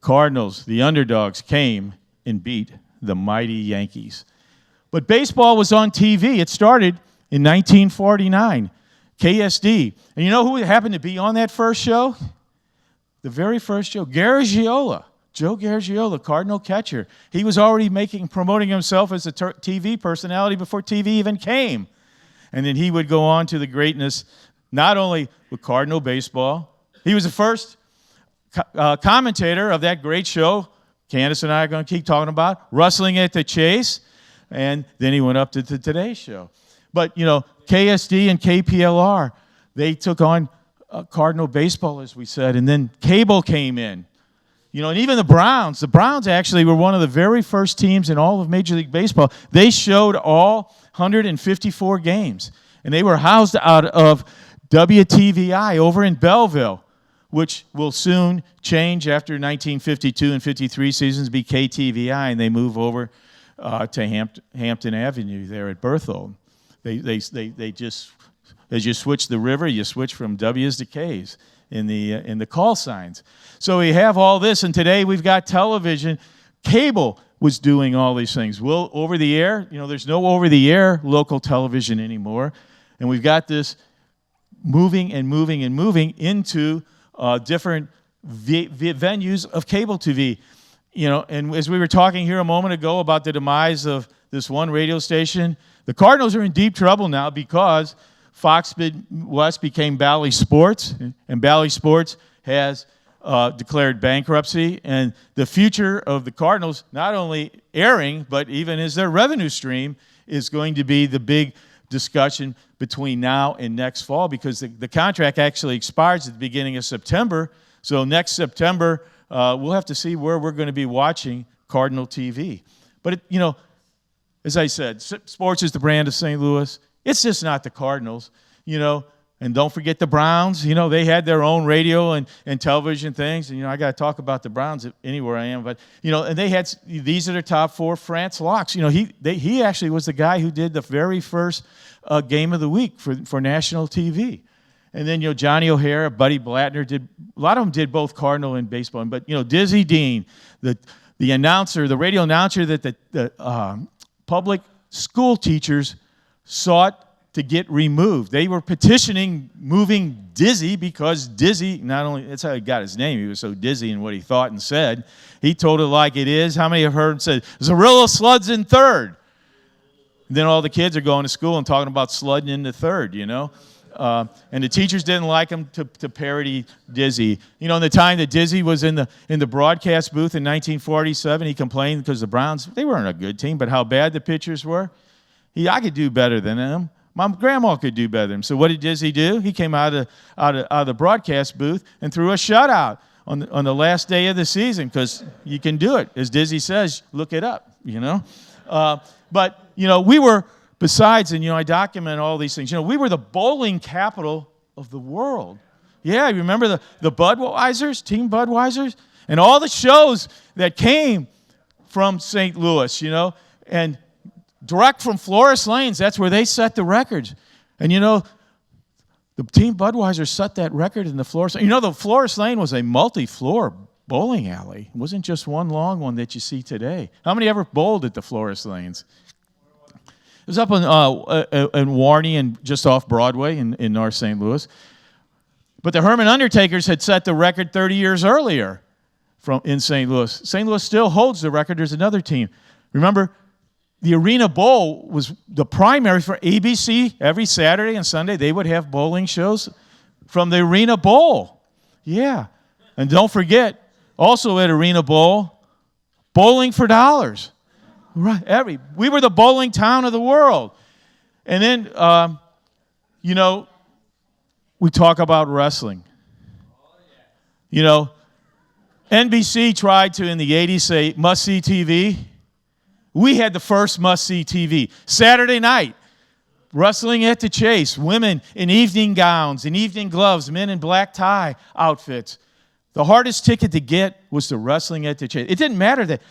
Cardinals, the underdogs, came and beat the mighty Yankees. But baseball was on TV. It started in 1949, KSD. And you know who happened to be on that first show? The very first show, Garagiola. Joe Garagiola, Cardinal catcher. He was already promoting himself as a TV personality before TV even came. And then he would go on to the greatness, not only with Cardinal baseball. He was the first commentator of that great show Candace and I are going to keep talking about, Rustling at the Chase. And then he went up to the Today Show. But, you know, KSD and KPLR, they took on Cardinal baseball, as we said, and then cable came in. And even the Browns actually were one of the very first teams in all of Major League Baseball. They showed all 154 games, and they were housed out of WTVI over in Belleville, which will soon change after 1952 and 53 seasons, be KTVI, and they move over to Hampton Avenue there at Berthold. They just, as you switch the river, you switch from W's to K's in the call signs. So we have all this, and today we've got television. Cable was doing all these things. Well, over the air, there's no over the air local television anymore, and we've got this moving and moving and moving into different venues of cable TV. And as we were talking here a moment ago about the demise of this one radio station, the Cardinals are in deep trouble now because Fox Midwest became Bally Sports, and Bally Sports has declared bankruptcy, and the future of the Cardinals, not only airing, but even as their revenue stream, is going to be the big discussion between now and next fall, because the contract actually expires at the beginning of September. So next September, we'll have to see where we're going to be watching Cardinal TV. But, as I said, sports is the brand of St. Louis. It's just not the Cardinals, And don't forget the Browns. They had their own radio and television things. And, I got to talk about the Browns anywhere I am. But, and they had, these are their top four. France Locks, he actually was the guy who did the very first game of the week for national TV. And then, Johnny O'Hara, Buddy Blattner did, a lot of them did both Cardinal and baseball. But, Dizzy Dean, the announcer, the radio announcer that the public school teachers sought to get removed. They were petitioning moving Dizzy because Dizzy, not only, that's how he got his name, he was so dizzy in what he thought and said. He told it like it is. How many have heard him say, Zarilla Slud's in third? And then all the kids are going to school and talking about sludding into third, And the teachers didn't like him to parody Dizzy. In the time that Dizzy was in the broadcast booth in 1947, he complained because the Browns, they weren't a good team, but how bad the pitchers were. I could do better than them. My grandma could do better than him. So what did Dizzy do? He came out of the broadcast booth and threw a shutout on the last day of the season, because you can do it. As Dizzy says, look it up, But, we were, besides, and, I document all these things, we were the bowling capital of the world. Yeah, you remember the Budweisers, Team Budweisers? And all the shows that came from St. Louis, and direct from Flores Lanes, that's where they set the records. And, the Team Budweiser set that record in the Flores Lane. The Flores Lane was a multi-floor bowling alley. It wasn't just one long one that you see today. How many ever bowled at the Flores Lanes? It was up in Warney and just off Broadway in North St. Louis. But the Herman Undertakers had set the record 30 years earlier in St. Louis. St. Louis still holds the record. There's another team. Remember, the Arena Bowl was the primary for ABC. Every Saturday and Sunday, they would have bowling shows from the Arena Bowl. Yeah. And don't forget, also at Arena Bowl, bowling for dollars. Right. We were the bowling town of the world. And then, we talk about wrestling. NBC tried to, in the 80s, say must-see TV. We had the first must-see TV. Saturday night, wrestling at the Chase, women in evening gowns and evening gloves, men in black tie outfits. The hardest ticket to get was the wrestling at the Chase. It didn't matter that,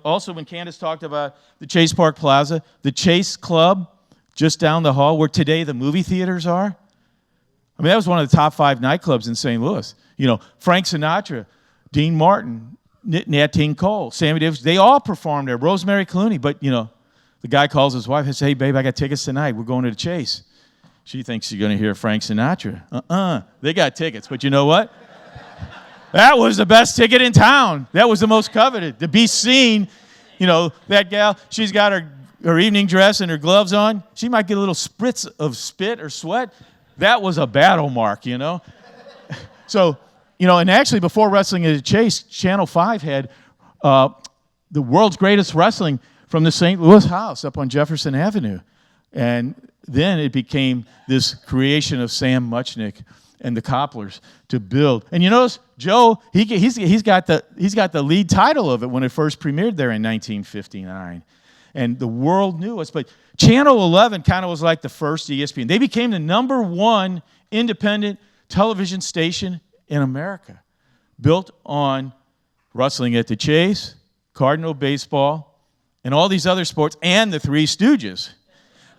also when Candace talked about the Chase Park Plaza, the Chase Club just down the hall where today the movie theaters are. I mean, that was one of the top 5 nightclubs in St. Louis. Frank Sinatra, Dean Martin, Nat King Cole, Sammy Davis, they all performed there. Rosemary Clooney, but, the guy calls his wife and says, hey, babe, I got tickets tonight. We're going to the Chase. She thinks she's going to hear Frank Sinatra. They got tickets, but you know what? That was the best ticket in town. That was the most coveted. To be seen, that gal, she's got her evening dress and her gloves on. She might get a little spritz of spit or sweat. That was a battle mark, So, and actually before Wrestling at the Chase, Channel 5 had the world's greatest wrestling from the St. Louis House up on Jefferson Avenue. And then it became this creation of Sam Muchnick and the Copplers to build. And you notice Joe, he's got the lead title of it when it first premiered there in 1959. And the world knew us. But Channel 11 kind of was like the first ESPN. They became the number one independent television station in America, built on Wrestling at the Chase, Cardinal baseball, and all these other sports, and the Three Stooges.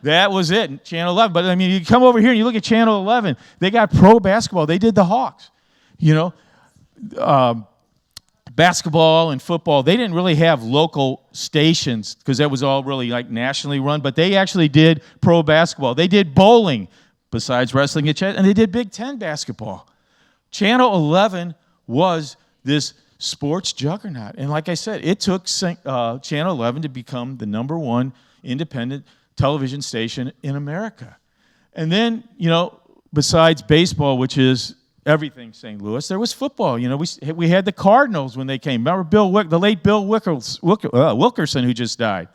That was it, Channel 11. But, I mean, you come over here and you look at Channel 11, they got pro basketball. They did the Hawks, basketball and football. They didn't really have local stations because that was all really, like, nationally run, but they actually did pro basketball. They did bowling, besides wrestling at chess, and they did Big Ten basketball. Channel 11 was this sports juggernaut. And like I said, it took Channel 11 to become the number one independent television station in America. And then, besides baseball, which is everything St. Louis, there was football. We had the Cardinals when they came. Remember the late Bill Wilkerson, who just died?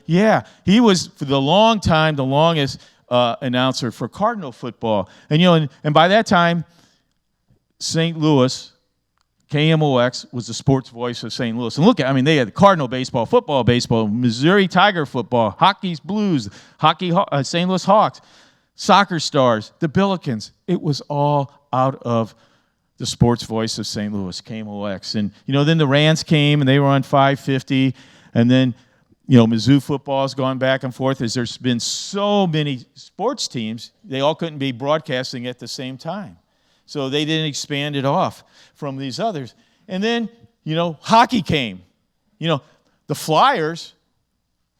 Yeah, he was, for the long time, the longest announcer for Cardinal football. And, and by that time, St. Louis, KMOX, was the sports voice of St. Louis. And look at, they had Cardinal baseball, Missouri Tiger football, hockey's Blues, St. Louis Hawks, soccer stars, the Billikens. It was all out of the sports voice of St. Louis, KMOX. And, then the Rams came, and they were on 550. And then, Mizzou football has gone back and forth. As there's been so many sports teams, they all couldn't be broadcasting at the same time. So they didn't expand it off from these others. And then, hockey came. The Flyers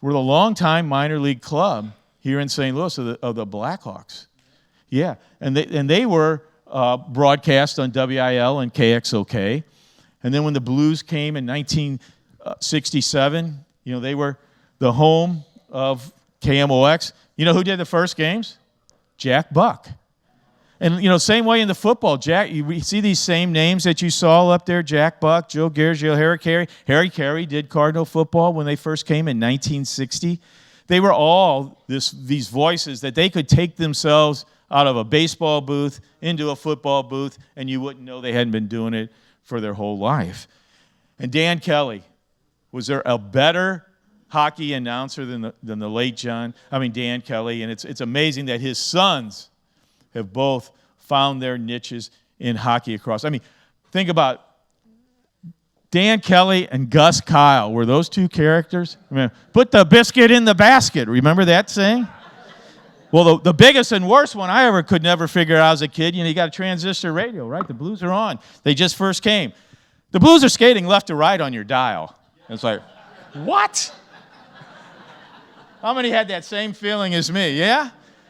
were the longtime minor league club here in St. Louis of the Blackhawks. Yeah, and they were broadcast on WIL and KXOK. And then when the Blues came in 1967, they were the home of KMOX. You know who did the first games? Jack Buck. And, same way in the football. You see these same names that you saw up there, Jack Buck, Joe Garagio, Harry Carey. Harry Carey did Cardinal football when they first came in 1960. They were all these voices that they could take themselves out of a baseball booth into a football booth, and you wouldn't know they hadn't been doing it for their whole life. And Dan Kelly, was there a better hockey announcer than the late Dan Kelly? And it's amazing that his sons have both found their niches in hockey across. Think about Dan Kelly and Gus Kyle. Were those two characters? Put the biscuit in the basket. Remember that saying? Well, the biggest and worst one I could never figure out as a kid, you got a transistor radio, right? The Blues are on. They just first came. The Blues are skating left to right on your dial. It's like, what? How many had that same feeling as me? Yeah?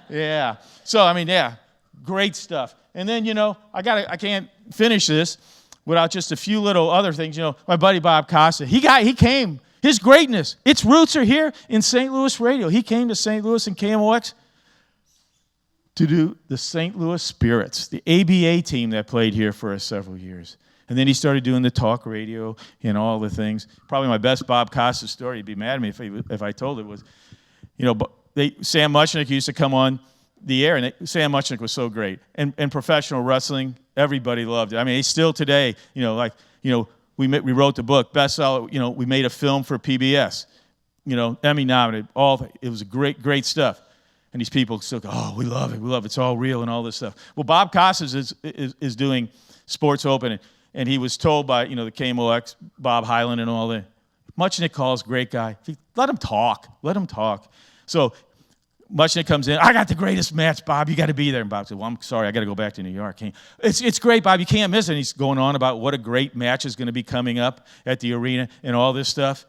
Yeah. So, yeah. Great stuff. And then, I can't finish this without just a few little other things. My buddy Bob Costa, he came, his greatness, its roots are here in St. Louis radio. He came to St. Louis and KMOX to do the St. Louis Spirits, the ABA team that played here for us several years. And then he started doing the talk radio and all the things. Probably my best Bob Costa story, he'd be mad at me if I told it, was, Sam Muchnick used to come on the air, and Sam Muchnick was so great. And professional wrestling, everybody loved it. He still today, we wrote the book, bestseller, we made a film for PBS, Emmy nominated, it was great stuff. And these people still go, oh, we love it, it's all real and all this stuff. Well, Bob Costas is doing Sports Open, and he was told by, the KMOX, Bob Hyland and all that, Muchnick calls, great guy. Let him talk. So Muchnick comes in, I got the greatest match, Bob, you got to be there. And Bob said, well, I'm sorry, I got to go back to New York. It's great, Bob, you can't miss it. And he's going on about what a great match is going to be coming up at the arena and all this stuff.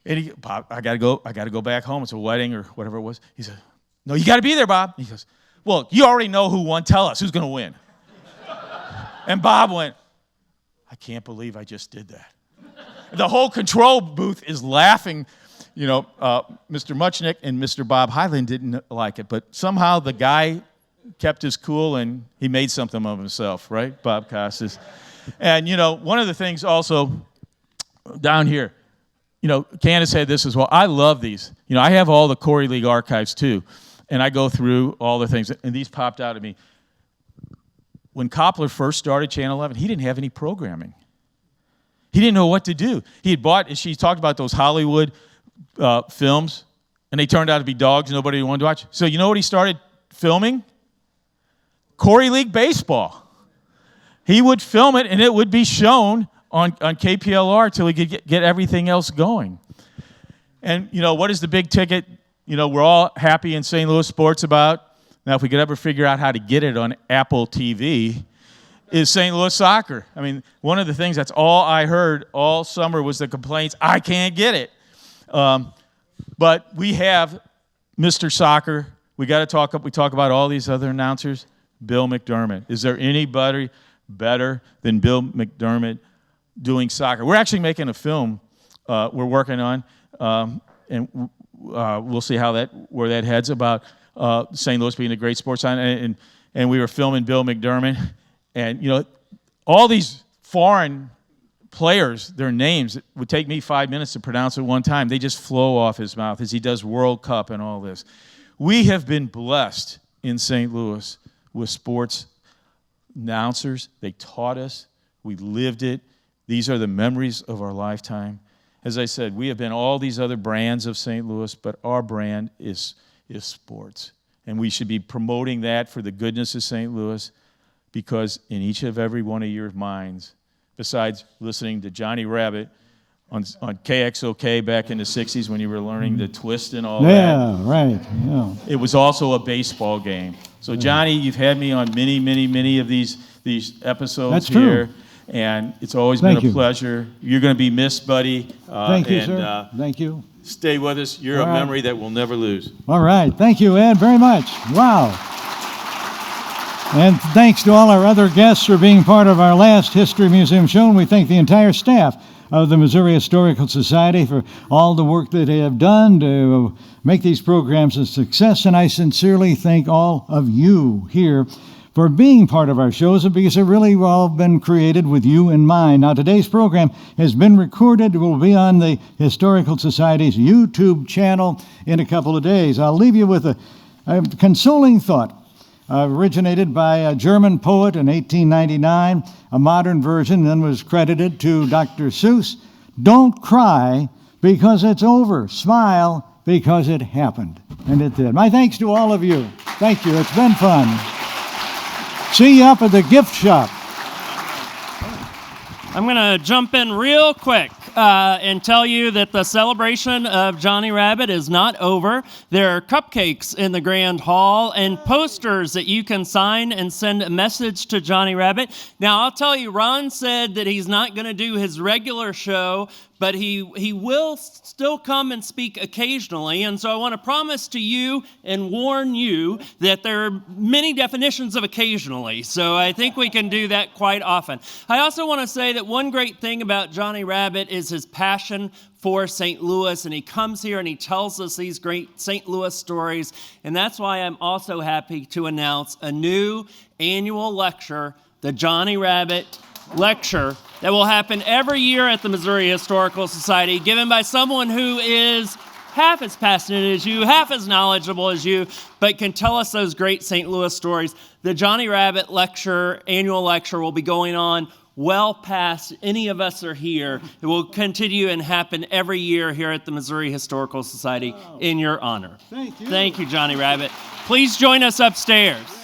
And Bob, I got to go back home. It's a wedding or whatever it was. He said, no, you got to be there, Bob. He goes, well, you already know who won. Tell us who's going to win. And Bob went, I can't believe I just did that. The whole control booth is laughing. Mr. Muchnick and Mr. Bob Hyland didn't like it, but somehow the guy kept his cool and he made something of himself, right? Bob Costas. And, one of the things also down here, Candace had this as well. I love these. I have all the Corey League archives too, and I go through all the things, and these popped out at me. When Koppler first started Channel 11, he didn't have any programming. He didn't know what to do. He had bought, she talked about those Hollywood films, and they turned out to be dogs nobody wanted to watch. So you know what he started filming? Corey League baseball. He would film it, and it would be shown on KPLR till he could get everything else going. And, what is the big ticket, we're all happy in St. Louis sports about? Now, if we could ever figure out how to get it on Apple TV, is St. Louis soccer. I mean, one of the things, that's all I heard all summer was the complaints, I can't get it. But we have Mr. Soccer. We talk about all these other announcers. Bill McDermott. Is there anybody better than Bill McDermott doing soccer? We're actually making a film we're working on, and we'll see where that heads, about St. Louis being a great sports town. And we were filming Bill McDermott, and all these foreign players, their names, it would take me 5 minutes to pronounce at one time. They just flow off his mouth as he does World Cup and all this. We have been blessed in St. Louis with sports announcers. They taught us. We lived it. These are the memories of our lifetime. As I said, we have been all these other brands of St. Louis, but our brand is sports. And we should be promoting that for the goodness of St. Louis, because in each of every one of your minds, besides listening to Johnny Rabbitt on KXOK back in the 60s when you were learning the twist and all that. Yeah, right. Yeah. It was also a baseball game. So, Johnny, you've had me on many, many, many of these episodes. That's here. true. And it's always been a pleasure. You're going to be missed, buddy. Thank you, sir. Thank you. Stay with us. You're a memory that we'll never lose. All right. Thank you, Ed, very much. Wow. And thanks to all our other guests for being part of our last History Museum show. And we thank the entire staff of the Missouri Historical Society for all the work that they have done to make these programs a success. And I sincerely thank all of you here for being part of our shows, and because they've really all been created with you in mind. Now, today's program has been recorded. It will be on the Historical Society's YouTube channel in a couple of days. I'll leave you with a consoling thought. Originated by a German poet in 1899, a modern version then was credited to Dr. Seuss. Don't cry because it's over. Smile because it happened. And it did. My thanks to all of you. Thank you. It's been fun. See you up at the gift shop. I'm going to jump in real quick and tell you that the celebration of Johnny Rabbitt is not over. There are cupcakes in the Grand Hall and posters that you can sign and send a message to Johnny Rabbitt. Now, I'll tell you, Ron said that he's not going to do his regular show, but he will still come and speak occasionally. And so I want to promise to you and warn you that there are many definitions of occasionally. So I think we can do that quite often. I also want to say that one great thing about Johnny Rabbitt is his passion for St. Louis, and he comes here and he tells us these great St. Louis stories. And that's why I'm also happy to announce a new annual lecture, the Johnny Rabbitt Lecture, that will happen every year at the Missouri Historical Society, given by someone who is half as passionate as you, half as knowledgeable as you, but can tell us those great St. Louis stories. The Johnny Rabbitt Lecture, annual lecture, will be going on well past any of us are here. It will continue and happen every year here at the Missouri Historical Society in your honor. Thank you. Thank you, Johnny Rabbitt. Please join us upstairs.